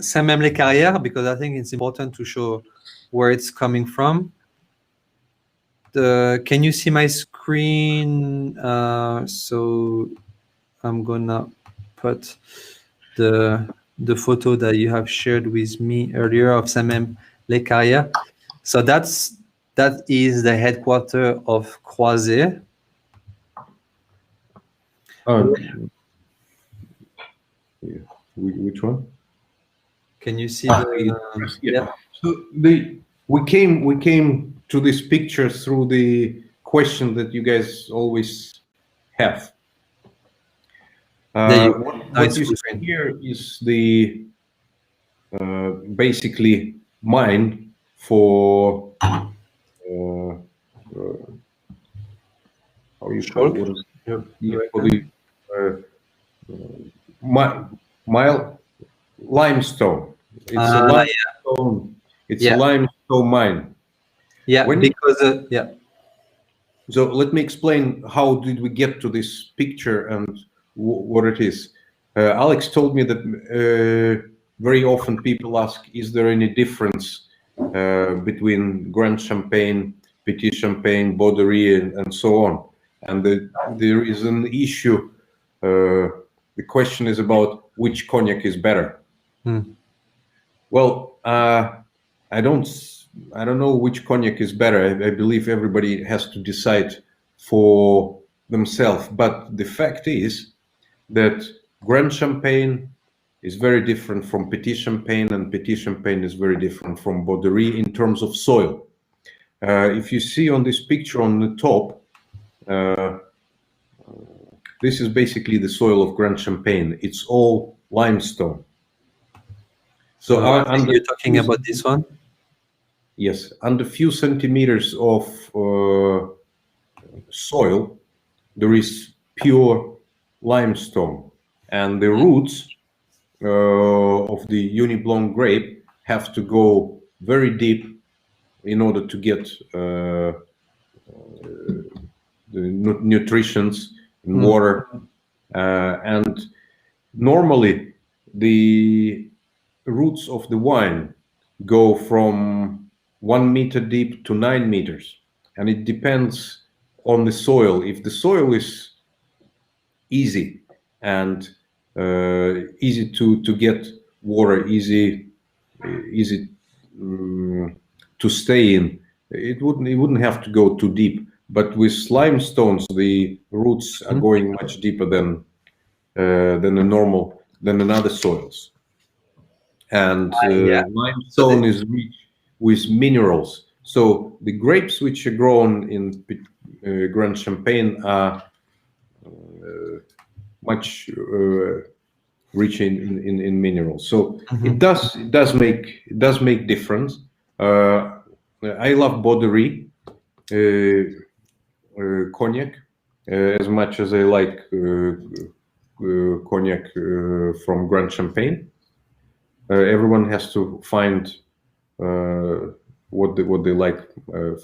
Saint-Même les Carrières, because I think it's important to show where it's coming from. Can you see my screen? So I'm gonna put the photo that you have shared with me earlier of Saint-Même les Carrières. So that is the headquarters of Croizet. Which one? Can you see yeah. So we came to this picture through the question that you guys always have. What you see here is the basically mine for how you call it? For the limestone. It's a limestone. It's a limestone mine. Yeah, because yeah. So let me explain how did we get to this picture and what it is. Alex told me that very often people ask, is there any difference between Grand Champagne, Petit Champagne, Borderie, and so on? And there is an issue. The question is about which cognac is better. Well, I don't know which cognac is better. I believe everybody has to decide for themselves. But the fact is that Grand Champagne is very different from Petit Champagne, and Petit Champagne is very different from Borderie in terms of soil. If you see on this picture on the top, this is basically the soil of Grand Champagne. It's all limestone. So you're talking about this one? Yes, under few centimeters of soil, there is pure limestone, and the roots of the Uniblonde grape have to go very deep in order to get the nutrients and water. And normally the roots of the wine go from 1 meter deep to 9 meters, and it depends on the soil. If the soil is easy and easy to get water, easy to stay in, it wouldn't have to go too deep. But with limestones, the roots are going much deeper than other soils. And limestone is rich with minerals. So the grapes which are grown in Grand Champagne are much rich in minerals. So it does make difference. I love Borderie cognac as much as I like cognac from Grand Champagne. Everyone has to find what they like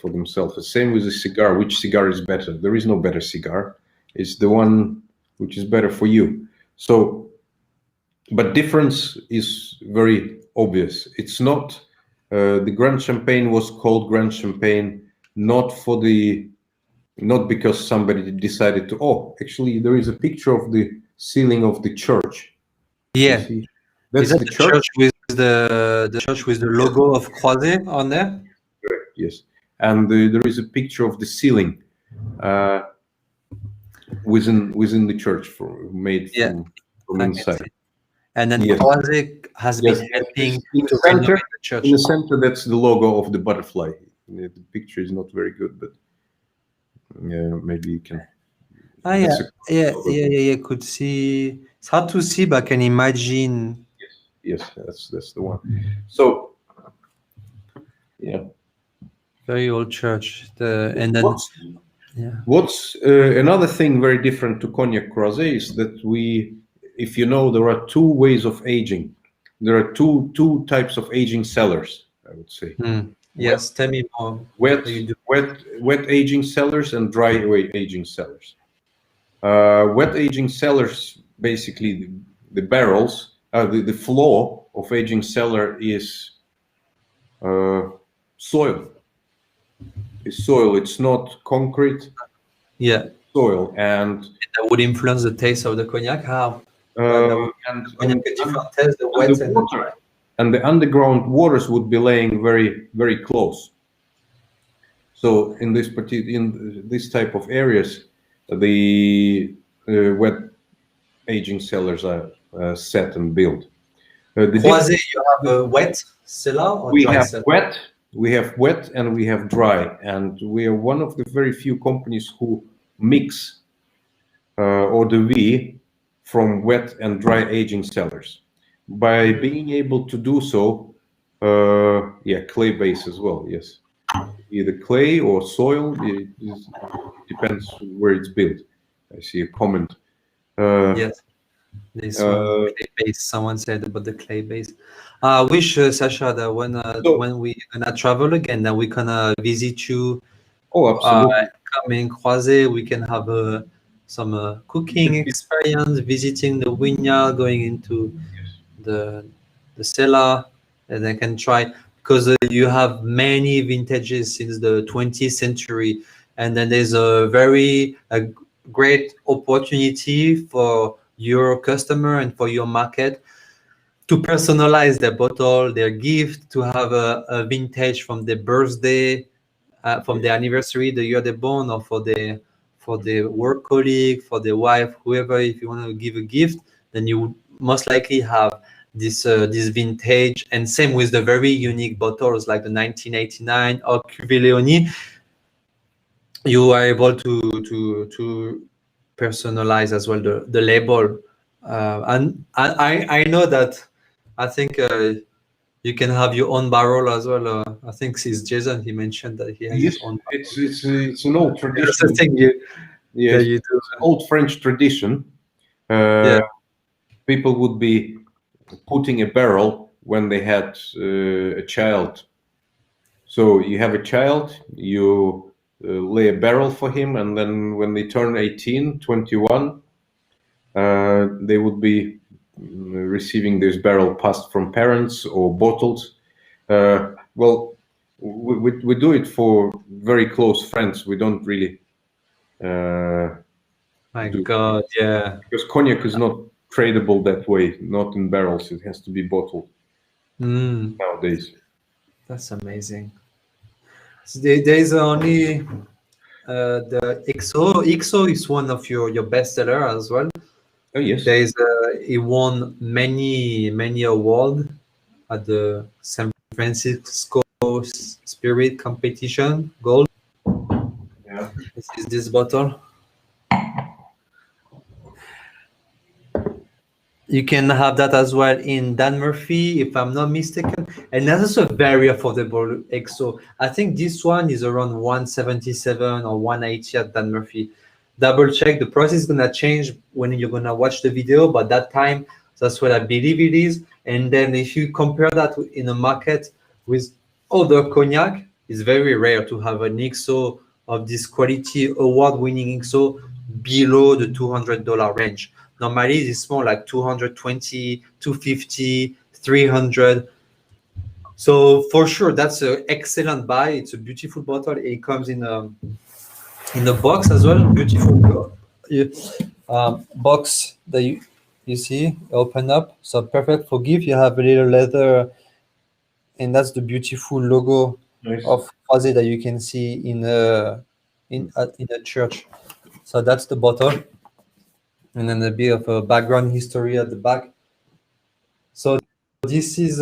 for themselves. The same with a cigar. Which cigar is better? There is no better cigar. It's the one which is better for you. So, but difference is very obvious. It's not the Grand Champagne was called Grand Champagne not because somebody decided to. Oh, actually, there is a picture of the ceiling of the church. Yeah, You see? That's is that the the church. church with the church with the logo of Croizet on there? Correct, yes. And there is a picture of the ceiling within the church made Yeah, from I can inside. see. And then Yes. Croizet has Yes, been helping in to the center, renovate the church. in the center, that's the logo of the butterfly. The picture is not very good, but maybe you can. Ah, yeah. Could see. It's hard to see, but I can imagine. Yes, that's the one. So, yeah. Very old church. And then What's another thing very different to Cognac Croizet is that if you know, there are two ways of aging. There are two types of aging cellars, I would say. Yes, tell me more. Wet aging cellars and dry aging cellars. Wet aging cellars, basically the barrels, the floor of aging cellar is soil. It's soil. It's not concrete. Yeah. Soil, and that would influence the taste of the cognac. How? and A different taste, the wet and the dry. And the underground waters would be laying very, very close. So in this type of areas, the wet aging cellars are set and built. Croizet, you have a wet cellar or dry cellar? We have wet and we have dry, and we are one of the very few companies who mix eau de vie from wet and dry aging cellars. By being able to do so, clay base as well, yes. Either clay or soil, it depends where it's built. I see a comment. Yes, this one, clay base. Someone said about the clay base. I wish, Sasha, that when we gonna travel again, that we gonna visit you. Oh, absolutely. Come in Croizet, we can have some cooking experience, visiting the vineyard, going into the cellar, and I can try, because you have many vintages since the 20th century, and then there's a great opportunity for your customer and for your market to personalize their bottle, their gift, to have a vintage from their birthday, from their anniversary, the year they're born, or for their work colleague, for their wife, whoever. If you want to give a gift, then you would most likely have this vintage. And same with the very unique bottles like the 1989 or Cuvée Léonie. You are able to personalize as well the label. And I know that I think you can have your own barrel as well. I think it's Jason. He mentioned that he has his own barrel. It's an old tradition. That's the thing you do. It's an old French tradition. People would be putting a barrel when they had a child. So you have a child, you lay a barrel for him, and then when they turn 18, 21, they would be receiving this barrel passed from parents or bottles. Well, we do it for very close friends. We don't really. God, yeah. Because cognac is not tradable that way, not in barrels. It has to be bottled nowadays. That's amazing. So there's only the XO. XO is one of your bestseller as well. Oh yes. He won many awards at the San Francisco Spirit Competition Gold. Yeah. This is this bottle. You can have that as well in Dan Murphy, if I'm not mistaken. And that's also very affordable XO. I think this one is around 177 or 180 at Dan Murphy. Double check. The price is gonna change when you're gonna watch the video, but that time, that's what I believe it is. And then if you compare that in a market with other cognac, it's very rare to have an XO of this quality, award-winning XO below the $200 range. Normally, it's more like 220, 250, 300. So for sure, that's an excellent buy. It's a beautiful bottle. It comes in a box as well. Beautiful box that you see open up. So perfect for gift. You have a little leather, and that's the beautiful logo Nice. of Croizet that you can see in a church. So that's the bottle, and then a bit of a background history at the back. So this is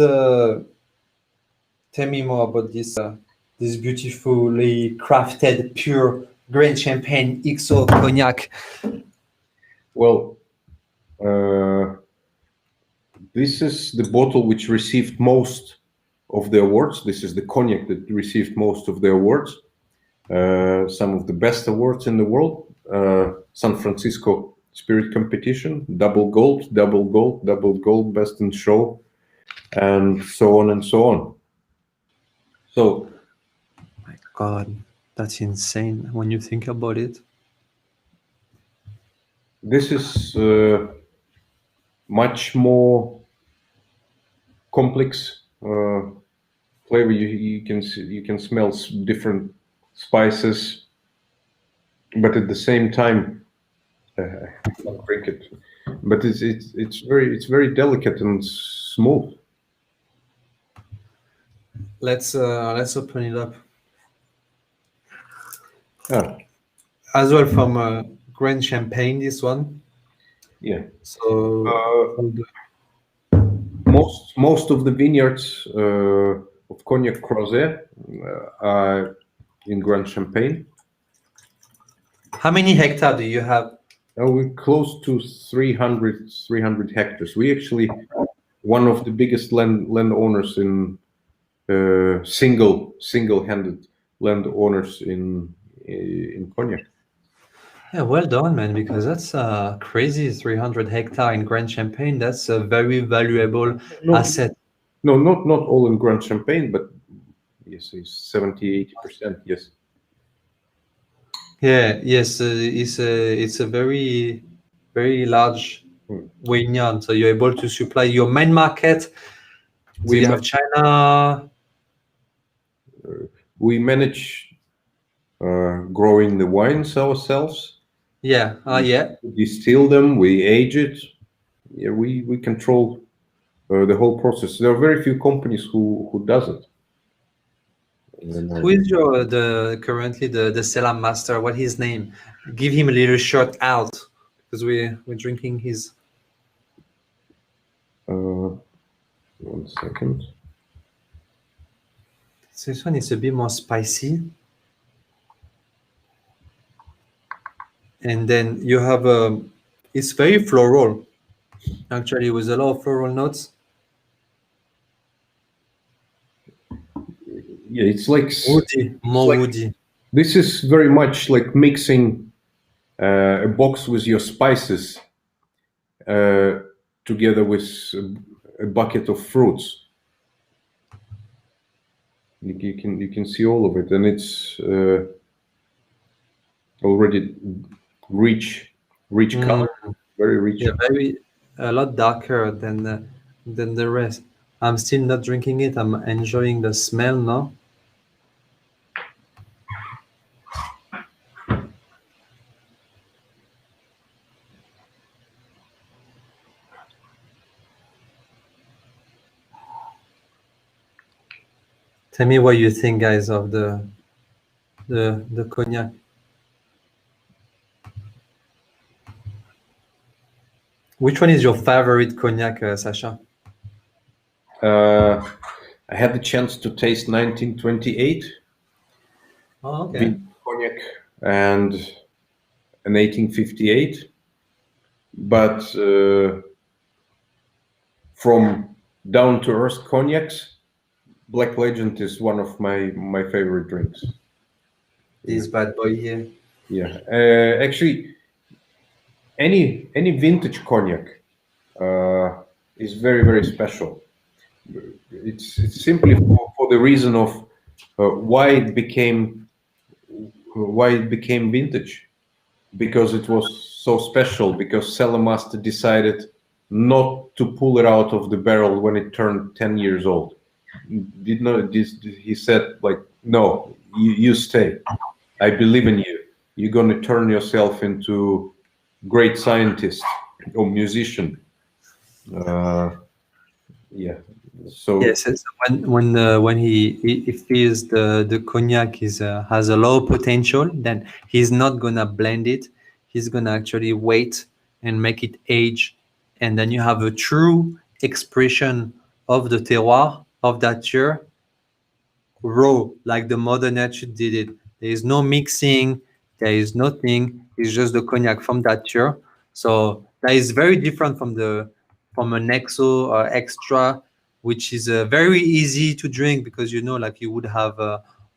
tell me more about this beautifully crafted pure grain champagne XO cognac. Well, this is the bottle which received most of the awards. This is the cognac that received most of the awards. Some of the best awards in the world. San Francisco Spirit Competition, double gold, double gold, double gold, best in show, and so on and so on. So, My God, that's insane when you think about it. this is much more complex flavor. You can smell different spices, but at the same time, I can't drink it. But it's very delicate and smooth. Let's open it up. Ah, As well from Grand Champagne, this one. yeah. So Most of the vineyards of Cognac Croizet are in Grand Champagne. how many hectares do you have? We're close to 300 hectares. We actually one of the biggest landowners in single-handed landowners in Cognac. Yeah, well done, man, because that's crazy 300 hectare in Grand Champagne. That's a very valuable asset. No, not all in Grand Champagne, but yes, it's 70-80%. Yes. Yeah, yes, it's a very large vineyard. So you're able to supply your main market. So We you have China. we manage growing the wines ourselves. Yeah, yeah. We distill them, we age it. Yeah, we control the whole process. There are very few companies who does it. Who is currently the cellar master? What his name? Give him a little shout out because we're drinking his. 1 second. So this one is a bit more spicy. And then you have it's very floral, actually, with a lot of floral notes. Yeah, it's like more woody. This is very much like mixing a box with your spices together with a bucket of fruits. You can see all of it, and it's already rich color, very rich. Yeah, a lot darker than the rest. I'm still not drinking it. I'm enjoying the smell now. Tell me what you think, guys, of the cognac. Which one is your favorite cognac, Sasha? I had the chance to taste 1928 cognac and an 1858, but from down to earth cognacs, Black Legend is one of my favorite drinks. This bad boy here. Yeah, actually, any vintage cognac is very special. It's simply for for the reason of why it became vintage, because it was so special, because cellar master decided not to pull it out of the barrel when it turned 10 years old. Did not this, he said, like, no, you stay. I believe in you. You're going to turn yourself into great scientist or musician. Yeah. So Yes, it's when he feels the cognac is has a low potential, then he's not gonna blend it. He's gonna actually wait and make it age, and then you have a true expression of the terroir of that year, raw, like the Mother Nature did it. There is no mixing, there is nothing. It's just the cognac from that year. So that is very different from an exo or extra, which is very easy to drink because like you would have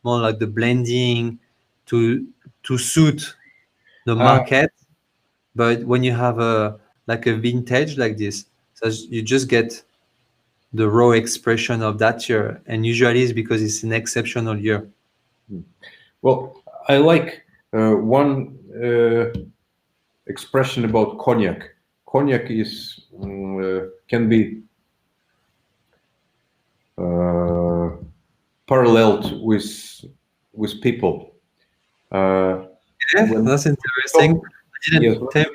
more like the blending to suit the market. But when you have a like a vintage like this, so you just get the raw expression of that year, and usually it's because it's an exceptional year. well, I like one expression about cognac. Cognac is can be paralleled with people. Yeah, When that's interesting.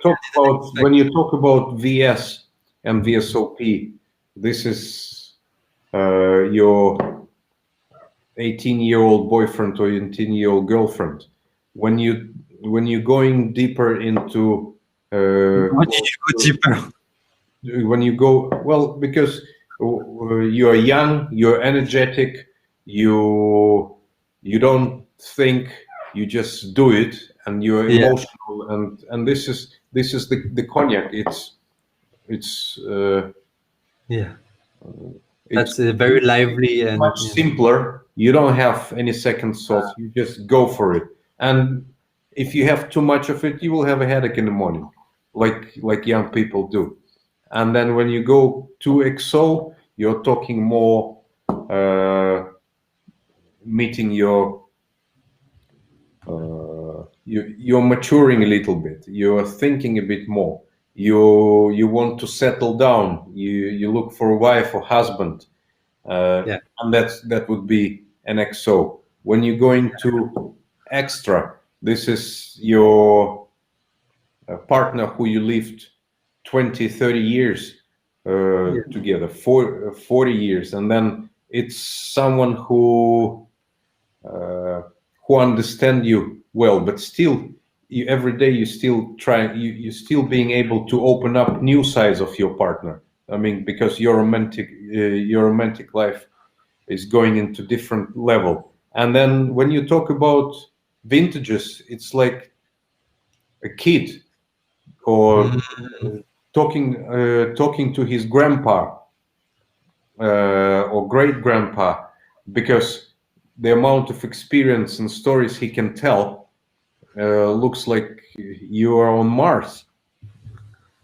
talk, yes, when you talk about VS and VSOP, this is your 18-year-old boyfriend or 18-year-old girlfriend. When you're going deeper into What did you go deeper? when you go, well, because you are young, you're energetic, you don't think, you just do it, and you're Yeah, emotional, and this is the cognac. It's yeah. it's That's very lively and much simpler. You don't have any second thoughts. You just go for it. And if you have too much of it, you will have a headache in the morning, like young people do. And then when you go to XO, you're talking more, meeting you're maturing a little bit. You're thinking a bit more. You want to settle down. You look for a wife or husband. yeah, And that would be an XO. When you're going to extra, this is your partner who you lived 20, 30 years yeah, together, 40 years, and then it's someone who understand you well, but still, every day you still try, you still being able to open up new sides of your partner. I mean, because your romantic life is going into different level. And then when you talk about vintages, it's like a kid or talking to his grandpa or great grandpa, because the amount of experience and stories he can tell looks like you are on Mars.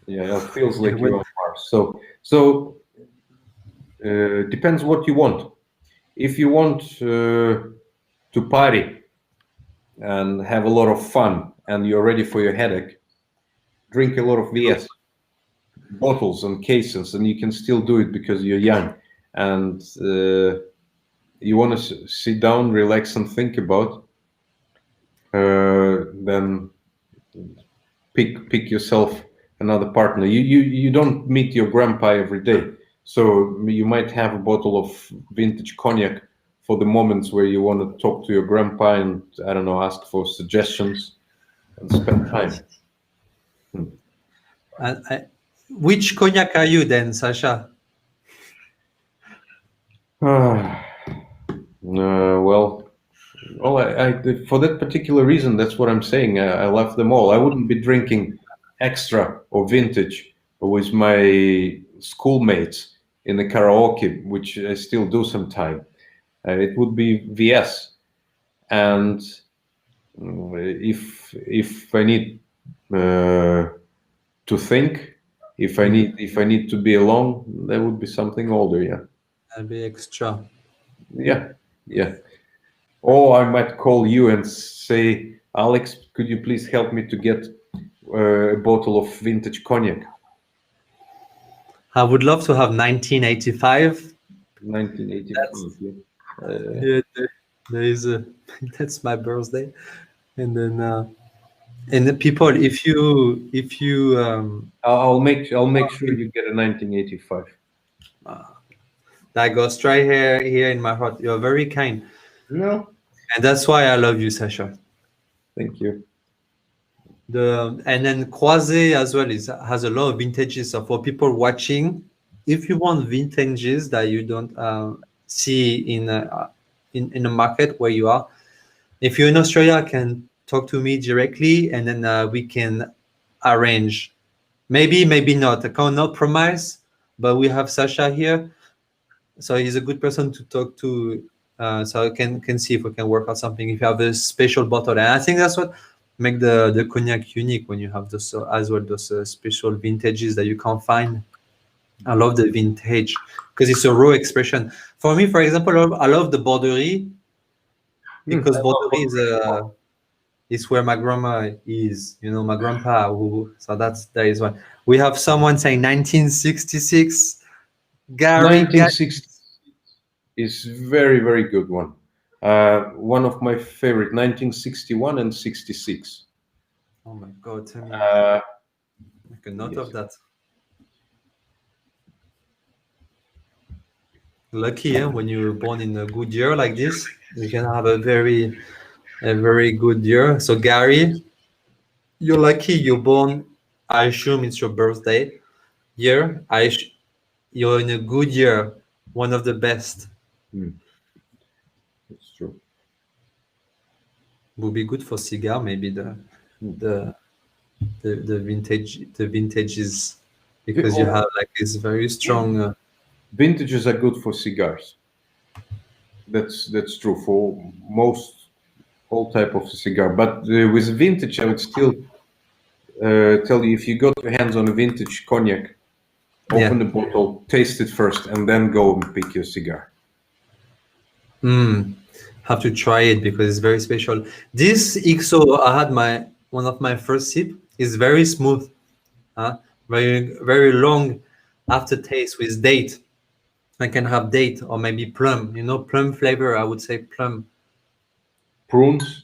Yeah, it feels like you're on Mars. So depends what you want. If you want to party and have a lot of fun and you're ready for your headache, drink a lot of VS bottles and cases, and you can still do it because you're young and you want to sit down, relax, and think about. Then pick yourself another partner. You don't meet your grandpa every day, so you might have a bottle of vintage cognac for the moments where you want to talk to your grandpa and, I don't know, ask for suggestions and spend time. which cognac are you then, Sasha? Well, I for that particular reason, that's what I'm saying. I love them all. I wouldn't be drinking extra or vintage with my schoolmates in the karaoke, which I still do sometime. It would be VS, and if I need to think, if I need to be alone, that would be something older. Yeah, I'll be extra. yeah. Yeah. Or I might call you and say, Alex, could you please help me to get a bottle of vintage cognac? I would love to have 1985. 1985. That's Yeah. yeah. There is a that's my birthday, and then and the people, if you I'll make sure you get a 1985. that goes straight here in my heart. You're very kind, No, and that's why I love you, Sasha. thank you. And then Croizet as well has a lot of vintages. So for people watching, if you want vintages that you don't see in the market where you are, if you're in Australia, can talk to me directly, and then we can arrange. Maybe not. I cannot promise, but we have Sasha here, so he's a good person to talk to. So I can see if we can work out something. If you have a special bottle, and I think that's what make the cognac unique when you have those as well those special vintages that you can't find. I love the vintage because it's a raw expression. For me, for example, I love the Borderie because I love Borderie Bordeaux. is where my grandma is. You know, my grandpa. So that is one. We have someone saying 1966. Gary. 1960 is very, very good one. One of my favorite, 1961 and 66. Oh my God! Tell me. Uh, Make a note yes. of that. Lucky, yeah, when you're born in a good year like this, you can have a very good year. So Gary, you're lucky. You're born. I assume it's your birthday year. You're in a good year, one of the best. Hmm, that's true. Would be good for cigar, maybe Hmm. the the vintages because you Oh, have like this very strong. vintages are good for cigars. That's true for most all type of cigar. But with vintage, I would still tell you if you got your hands on a vintage cognac, Yeah. open the bottle, taste it first, and then go and pick your cigar. Have to try it because it's very special. This XO, I had my one of my first sip is very smooth, very long aftertaste with date. I can have date or maybe plum. You know, plum flavor. I would say plum. Prunes.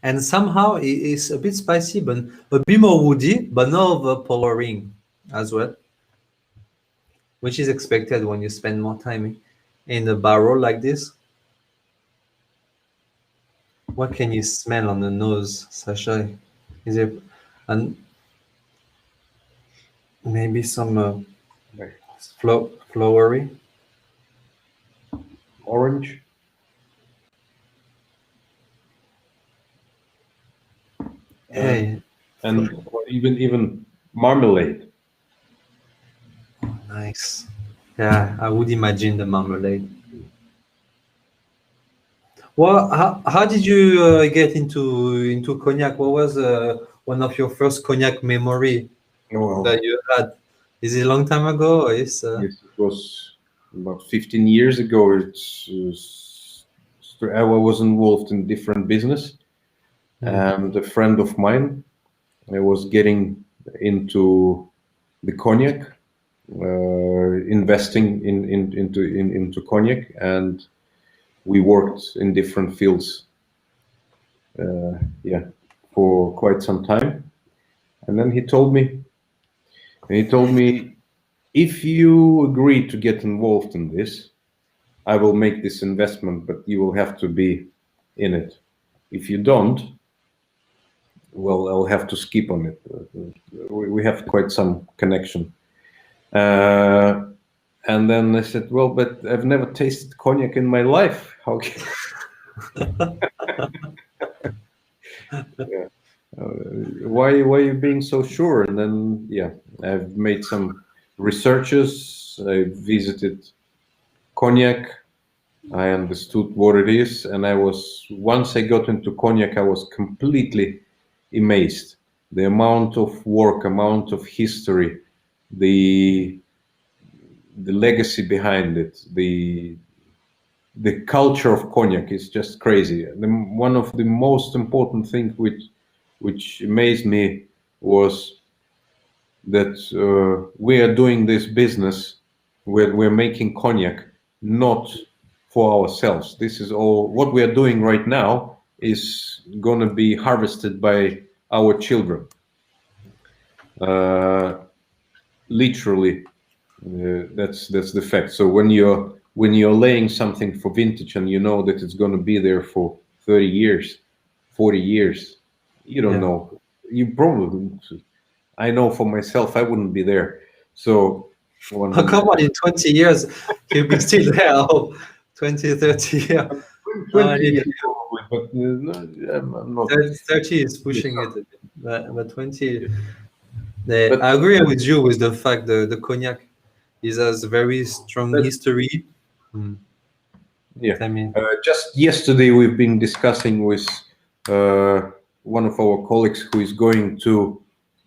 And somehow it's a bit spicy, but a bit more woody, but not overpowering as well, which is expected when you spend more time in a barrel like this. What can you smell on the nose, Sasha? Is it and maybe some flowery? Orange. Hey, And even marmalade. nice. Yeah, I would imagine the marmalade. Well, how did you get into cognac? What was one of your first cognac memory Well, that you had? Is it a long time ago? Or is yes, it was about 15 years ago. I was involved in different business, and a friend of mine was getting into the cognac, investing into cognac, and we worked in different fields, yeah, for quite some time. And then he told me, if you agree to get involved in this, I will make this investment, but you will have to be in it. If you don't, well, I'll have to skip on it. We have quite some connection. And then I said, well, but I've never tasted cognac in my life. How can... yeah. Why are you being so sure? And then, yeah, I've made some researches. I visited cognac. I understood what it is, and once I got into cognac, I was completely amazed. the amount of work, amount of history, the legacy behind it, the culture of cognac is just crazy. One of the most important things which amazed me was that we are doing this business, we're making cognac not for ourselves. This is all what we are doing right now is going to be harvested by our children. Literally, that's the fact. So when you're laying something for vintage and you know that it's going to be there for 30 years, 40 years, you don't know. You probably, I know for myself, I wouldn't be there. So Oh, come on, in 20 years, you'll be still there. Oh, 20, 30 years. 20 years probably, but no, I'm not. 30 is pushing it a bit, but 20. I agree with you with the fact the cognac has very strong history. Yeah. I mean, just yesterday we've been discussing with one of our colleagues who is going to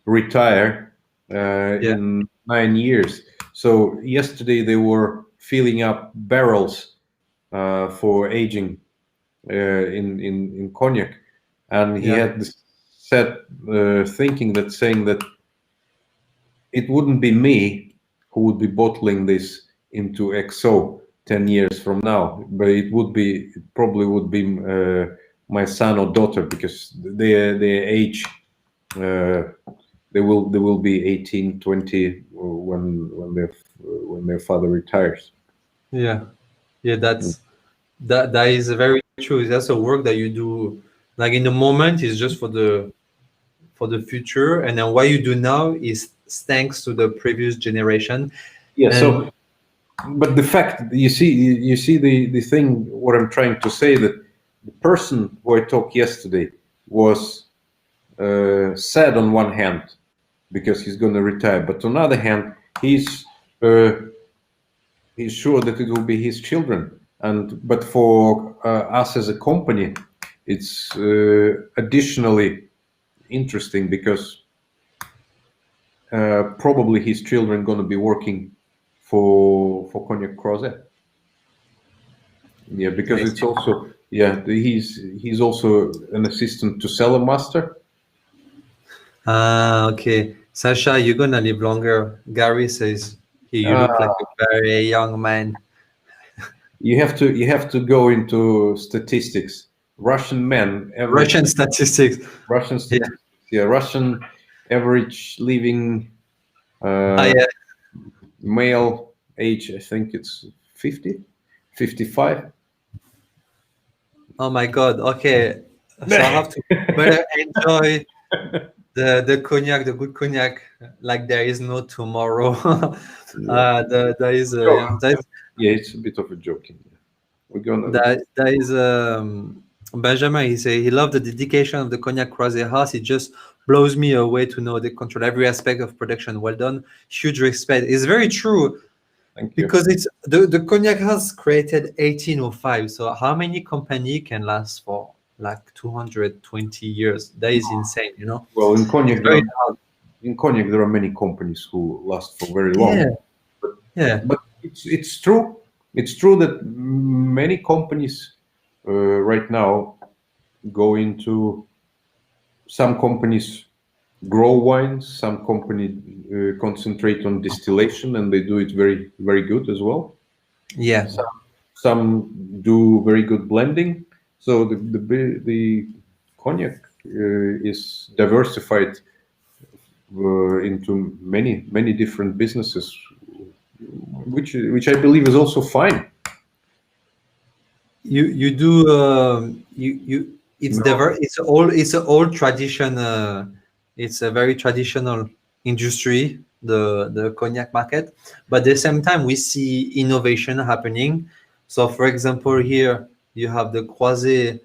retire in 9 years. So yesterday they were filling up barrels for aging in cognac, and he had this set thinking that saying that it wouldn't be me who would be bottling this into XO 10 years from now, but it probably would be my son or daughter, because their age, they will be 18, 20 when their father retires. that is very true. That's a work that you do like in the moment is just for the future, and then what you do now is thanks to the previous generation. Yeah. So, but the fact you see the thing. What I'm trying to say, that the person who I talked yesterday was sad on one hand because he's going to retire, but on the other hand, he's sure that it will be his children. But for us as a company, it's additionally interesting because probably his children going to be working for Cognac Croizet. Yeah, because it's also he's also an assistant to cellar master. Okay, Sasha, you're gonna live longer. Gary says you look like a very young man. You have to go into statistics. Russian men, Russian statistics. Russian average living male age, I think it's 50, 55. Oh my God. Okay, so I have to better enjoy the cognac, the good cognac, like there is no tomorrow. It's a bit of a joke. We're gonna. That is Benjamin. He say he loved the dedication of the Cognac Croizet house. It just blows me away to know they control every aspect of production. Well done, huge respect. It's very true. Thank you. Because it's the cognac has created 1805. So how many company can last for like 220 years? That is insane, you know. Well, in cognac, there are many companies who last for very long. But it's true. It's true that many companies right now go into. Some companies grow wines. Some companies concentrate on distillation, and they do it very, very good as well. Yeah. Some do very good blending. So the cognac is diversified into many different businesses, which I believe is also fine. You do it's an old tradition. It's a very traditional industry, the cognac market, but at the same time we see innovation happening. So for example, here you have the Croizet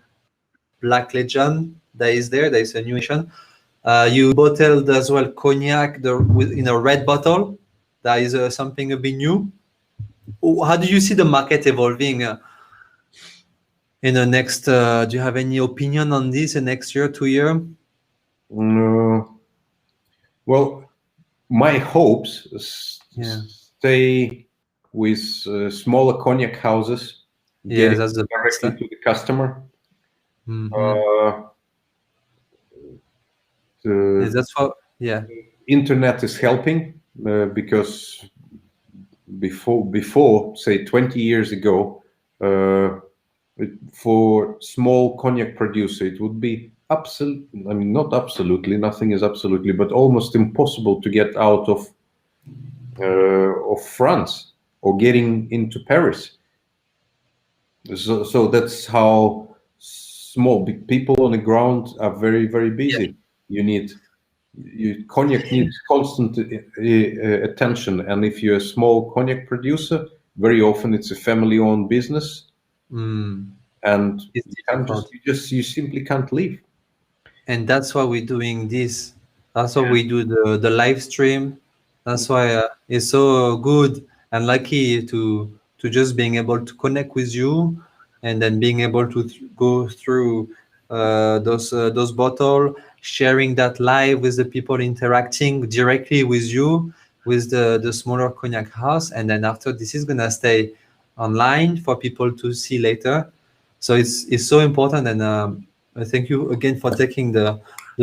Black Legend that is there is a new edition. You bottled as well cognac in a red bottle. That is something a bit new. How do you see the market evolving in the next? Do you have any opinion on this in next year, 2 year? Well, my hopes Yeah. stay with smaller cognac houses, Yeah, getting that's the best. directly to the customer. Mm-hmm. Uh, Yeah, the that's what. Yeah. internet is helping because before say 20 years ago, for small cognac producer, it would be absolutely, I mean, not absolutely, nothing is absolutely, but almost impossible to get out of France or getting into Paris. So that's how small people on the ground are very, very Yeah. busy. Cognac needs constant attention, and if you're a small cognac producer, very often it's a family-owned business, Mm. and It's difficult. you simply can't leave. And that's why we're doing this. That's why we do the live stream. That's why it's so good and lucky to just being able to connect with you, and then being able to go through those bottle, sharing that live with the people, interacting directly with you, with the smaller cognac house, and then after this is gonna stay online for people to see later. So it's so important, and thank you again for taking the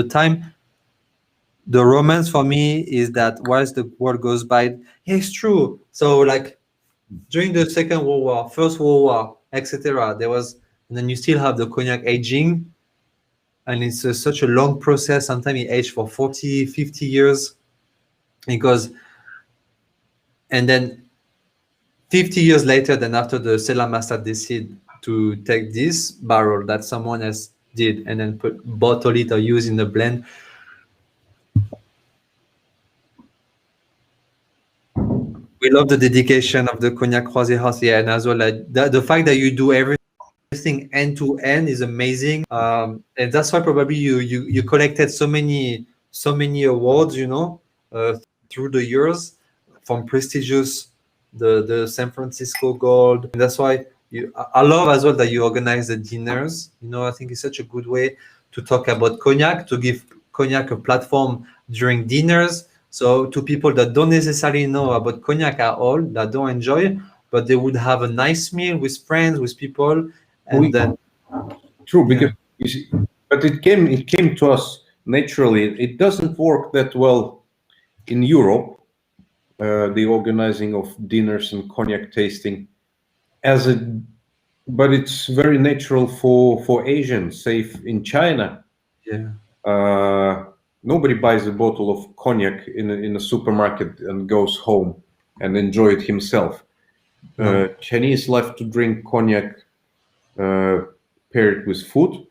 time. The romance for me is that whilst the world goes by, yeah, it's true. So like during the Second World War, First World War, etc., there was, and then you still have the cognac aging, and it's such a long process. Sometimes it aged for 40, 50 years because, and then 50 years later, then after the cellar master decide to take this barrel that someone else did and then put bottle it or use in the blend. We love the dedication of the Cognac Croizet house, yeah, and as well like the fact that you do everything end to end is amazing. And that's why probably you collected so many awards, uh, through the years, from prestigious the San Francisco Gold. And that's why I love as well that you organize the dinners. I think it's such a good way to talk about cognac, to give cognac a platform during dinners. So to people that don't necessarily know about cognac at all, that don't enjoy, but they would have a nice meal with friends, with people, and We then True, yeah, because you see, but it came to us naturally. It doesn't work that well in Europe, the organizing of dinners and cognac tasting, as a but it's very natural for Asians. Say in China, yeah, uh, nobody buys a bottle of cognac in a supermarket and goes home and enjoy it himself. no, Chinese love to drink cognac uh, paired with food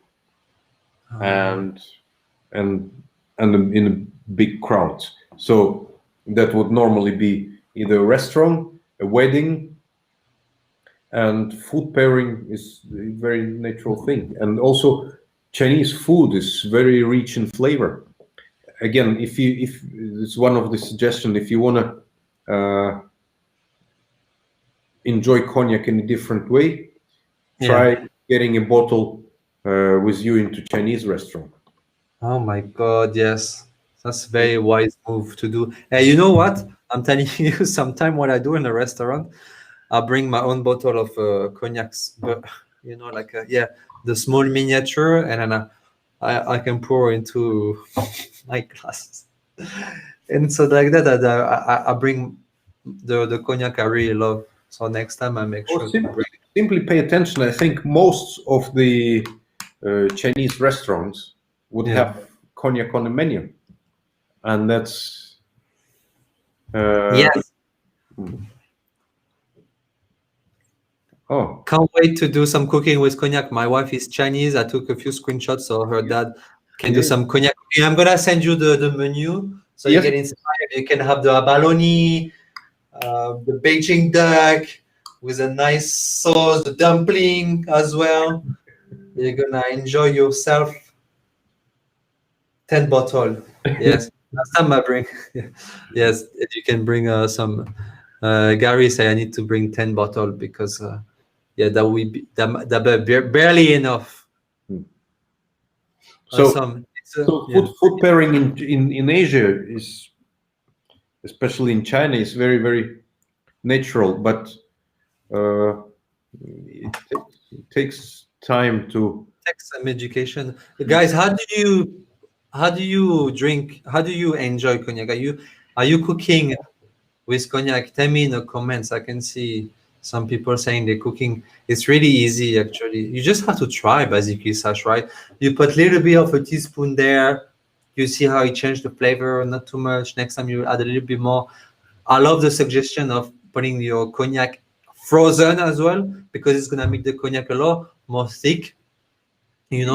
and and in a big crowd. So that would normally be either a restaurant, a wedding, and food pairing is a very natural thing. And also, Chinese food is very rich in flavor. Again, if it's one of the suggestions, if you want to enjoy cognac in a different way, yeah. try getting a bottle with you into Chinese restaurant. Oh my God, yes, that's a very wise move to do. Hey, you know what? I'm telling you, sometime what I do in a restaurant, I bring my own bottle of cognacs, but like yeah, the small miniature, and then I can pour into my glasses, and so like that, I bring the cognac I really love. So next time I make Or sure to bring. simply pay attention. I think most of the Chinese restaurants would Yeah. have cognac on the menu, and that's uh, Yes. oh Can't wait to do some cooking with cognac. My wife is Chinese. I took a few screenshots so her dad can do yeah. some cognac cooking. I'm gonna send you the menu so you Yes, get inspired. You can have the abalone, the Beijing duck with a nice sauce, the dumpling as well. You're gonna enjoy yourself. 10 bottle. Yes. Last time I bring yes, you can bring some Gary say I need to bring 10 bottle because yeah, that will be barely enough. so Awesome. So yeah. food pairing in Asia is, especially in China, is very natural, but it takes time to. Take some education. Guys, how do you drink? How do you enjoy cognac? Are you cooking with cognac? Tell me in the comments. I can see some people saying they're cooking. It's really easy actually. You just have to try basically, Sash, right? You put a little bit of a teaspoon there. You see how it changed the flavor, not too much. Next time you add a little bit more. I love the suggestion of putting your cognac frozen as well because it's gonna make the cognac a lot more thick, and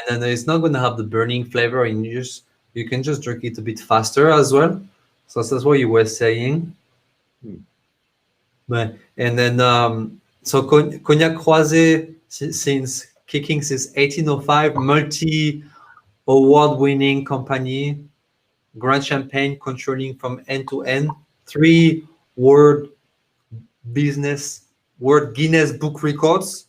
then it's not gonna have the burning flavor, and you can just drink it a bit faster as well. So that's what you were saying. Mm. But and then so Cognac Croizet since kicking since 1805, multi award winning company, Grand Champagne controlling from end to end, three world business world Guinness Book records,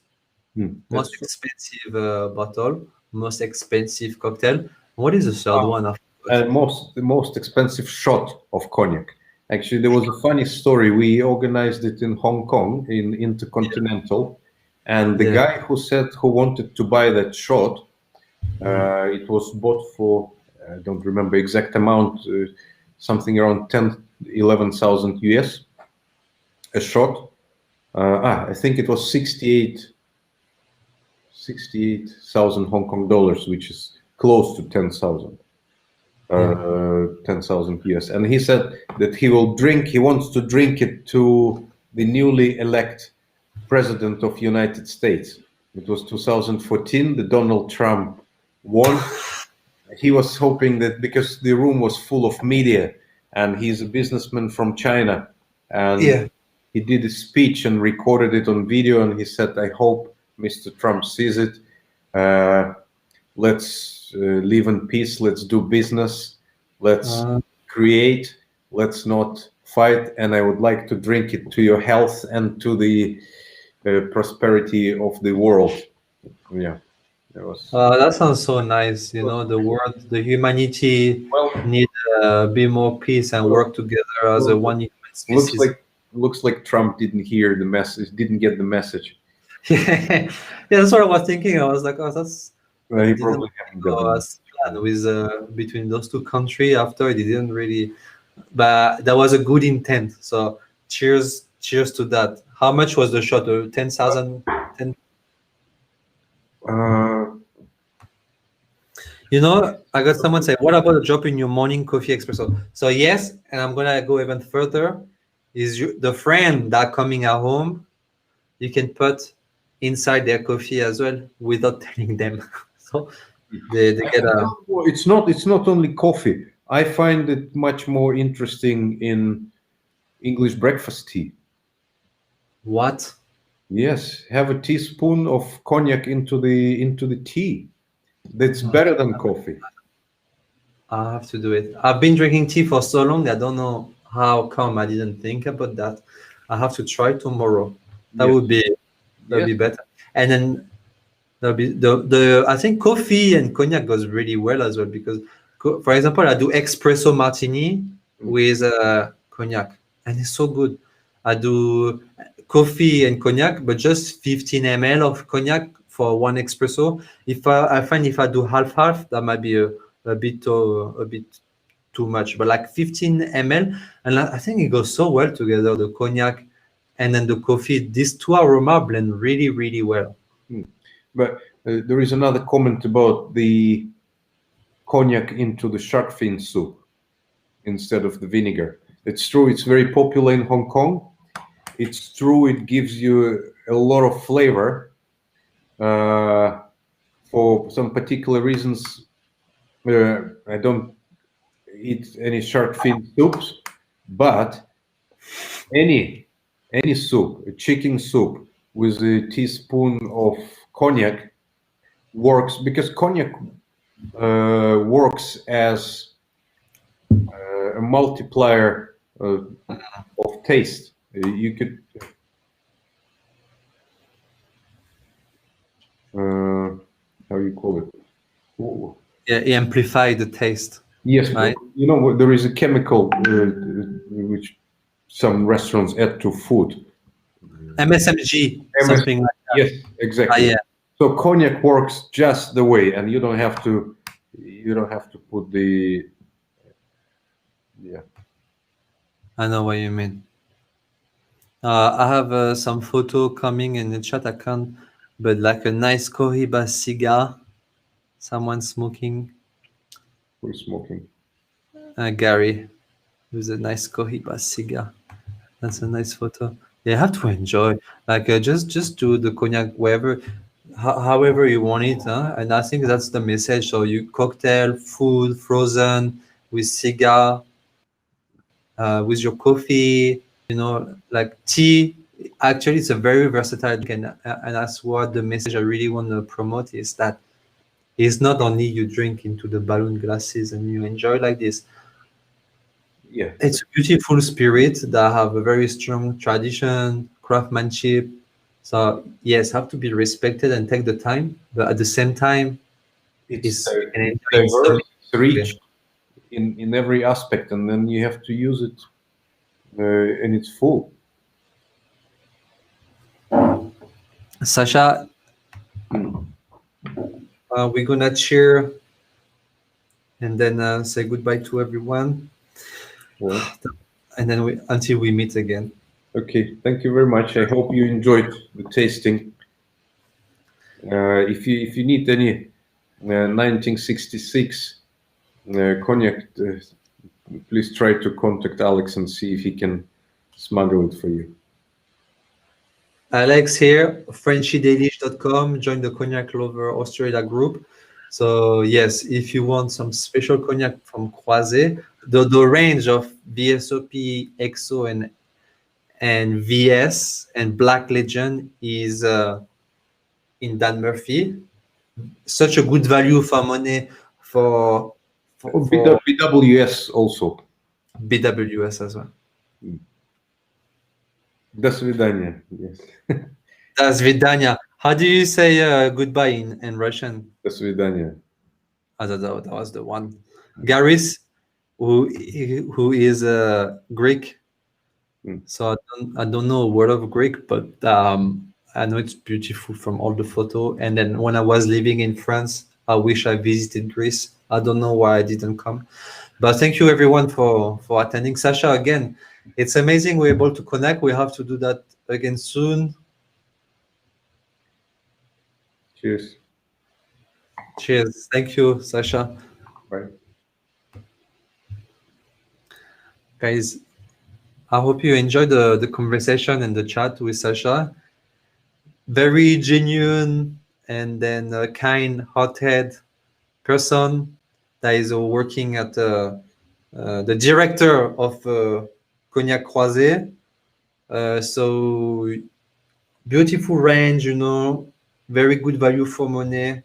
most That's expensive bottle, most expensive cocktail. What is the third one? I forgot. and the most expensive shot of cognac. Actually, there was a funny story. We organized it in Hong Kong in Intercontinental, and the Yeah. guy who wanted to buy that shot, it was bought for, I don't remember exact amount, something around 11,000 US a shot. I think it was 68,000 Hong Kong dollars, which is close to 10,000. 10,000 US. And he said that he wants to drink it to the newly elect president of United States. It was 2014, the Donald Trump won. He was hoping that because the room was full of media and he's a businessman from China, and Yeah. he did a speech and recorded it on video, and he said, I hope Mr. Trump sees it. Let's live in peace. Let's do business. Let's create. Let's not fight. And I would like to drink it to your health and to the prosperity of the world. Yeah, that was. That sounds so nice. The world, the humanity Well, need be more peace and work together as a one human looks species. like looks like Trump didn't hear the message. Didn't get the message. Yeah, that's what I was thinking. I was like, oh, that He didn't probably haven't got the go message. as planned with between those two countries. After it didn't really, but that was a good intent. So cheers to that. How much was the shot? 10,000. Uh, I got someone say, what about a drop in your morning coffee espresso? So yes, and I'm gonna go even further. The friend that coming at home, you can put inside their coffee as well without telling them. So they get a well, it's not only coffee. I find it much more interesting in English breakfast tea. what? Yes, have a teaspoon of cognac into the tea. That's better than coffee. I have to do it. I've been drinking tea for so long. I don't know how come I didn't think about that. I have to try tomorrow. That Yes, would be that'd yes. be better. And then there'll be the I think coffee and cognac goes really well as well because, for example, I do espresso martini with cognac, and it's so good. I do coffee and cognac, but just 15 ml of cognac for one espresso. If I find if I do half half, that might be a bit too much, but like 15 ml, and I think it goes so well together. The cognac and then the coffee. These two aroma blend really, really well. But there is another comment about the cognac into the shark fin soup instead of the vinegar. It's true. It's very popular in Hong Kong. It's true. It gives you a lot of flavor. For some particular reasons, I don't eat any shark fin soups, but any soup, a chicken soup with a teaspoon of cognac works because cognac works as a multiplier of taste. You could how you call it? Yeah, it amplify the taste, Yes, right? you know, there is a chemical which some restaurants add to food. MSMG, MS, something like yes, that. exactly. Yeah, So cognac works just the way, and you don't have to put the, yeah. I know what you mean. I have some photo coming in the chat account, but like a nice Cohiba cigar, someone smoking. For smoking. Gary with a nice Cohiba cigar. That's a nice photo. You have to enjoy, like just do the cognac wherever, however you want it, huh? And I think that's the message. So you cocktail, food, frozen, with cigar, with your coffee, like tea. Actually, it's a very versatile drink, and that's what the message I really want to promote is that it's not only you drink into the balloon glasses and you enjoy like this. Yeah. It's a beautiful spirit that have a very strong tradition, craftsmanship. So yes, have to be respected and take the time, but at the same time, you can It's enjoy in diverse, some it's way. rich in every aspect, and then you have to use it in its full. Sasha, we're gonna cheer and then say goodbye to everyone, Well, and then until we meet again. okay, thank you very much. I hope you enjoyed the tasting. If you need any 1966 cognac, please try to contact Alex and see if he can smuggle it for you. Alex here, FrenchyDelish.com. Join the Cognac Lover Australia group. So yes, if you want some special cognac from Croizet, the range of VSOP, XO, and VS and Black Legend is in Dan Murphy. Such a good value for money for Oh, for BWS also. BWS as well. До свидания. Yes. That's Vidania. How do you say goodbye in Russian? До свидания. That was the one. Garis, who is Greek. Mm. So I don't know a word of Greek, but I know it's beautiful from all the photo. And then when I was living in France, I wish I visited Greece. I don't know why I didn't come. But thank you everyone for attending. Sasha, again, it's amazing we're able to connect. We have to do that again soon. Cheers. Cheers. Thank you, Sasha. Bye. Guys, I hope you enjoyed the conversation and the chat with Sasha. Very genuine and then a kind, hot-head person that is working at the director of Cognac Croizet. So beautiful range, very good value for money.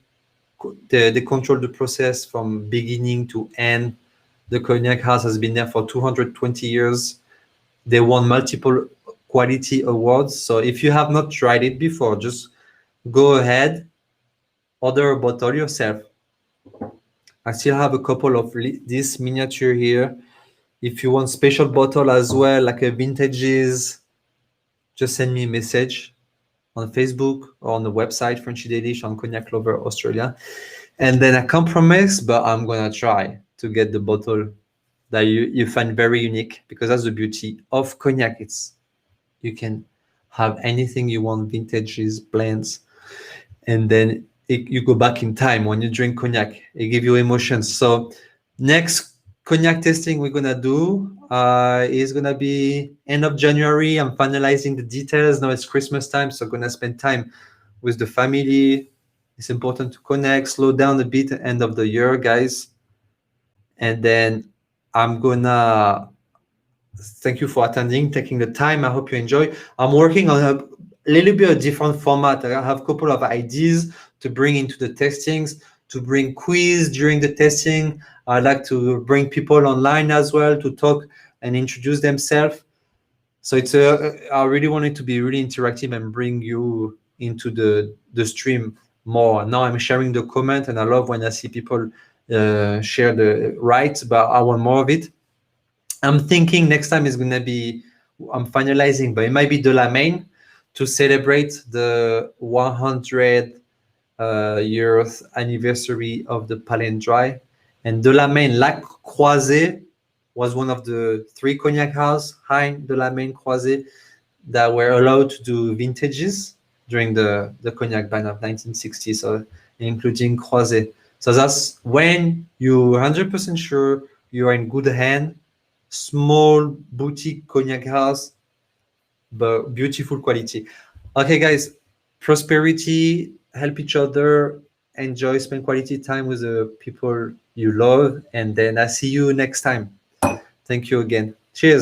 They control the process from beginning to end. The Cognac house has been there for 220 years. They won multiple quality awards. So if you have not tried it before, just go ahead, order a bottle yourself. I still have a couple of this miniature here. If you want special bottle as well, like a vintages, just send me a message on Facebook or on the website, Frenchy Delish on Cognac Lover Australia. And then I can't promise, but I'm gonna try to get the bottle that you find very unique, because that's the beauty of cognac. It's you can have anything you want, vintages, blends, and then you go back in time when you drink cognac. It gives you emotions. So next cognac tasting we're gonna do is gonna be end of January. I'm finalizing the details. Now it's Christmas time, so I'm gonna spend time with the family. It's important to connect, slow down a bit at the end of the year, guys. And then I'm gonna thank you for attending, taking the time. I hope you enjoy. I'm working on a little bit of different format. I have a couple of ideas to bring into the testings, to bring quiz during the testing. I'd like to bring people online as well to talk and introduce themselves. So I really want it to be really interactive and bring you into the stream more. Now I'm sharing the comment, and I love when I see people share the rights, but I want more of it. I'm thinking next time is gonna be, I'm finalizing, but it might be de la Main to celebrate the 100 yearth anniversary of the Palais Dry. And de la Main, like Croizet, was one of the 3 cognac house, Hein, de la Main, Croizet, that were allowed to do vintages during the cognac ban of 1960, so including Croizet. So that's when you're 100% sure you're in good hand, small boutique cognac house, but beautiful quality. Okay, guys, prosperity, help each other, enjoy, spend quality time with the people you love, and then I see you next time. Thank you again. Cheers.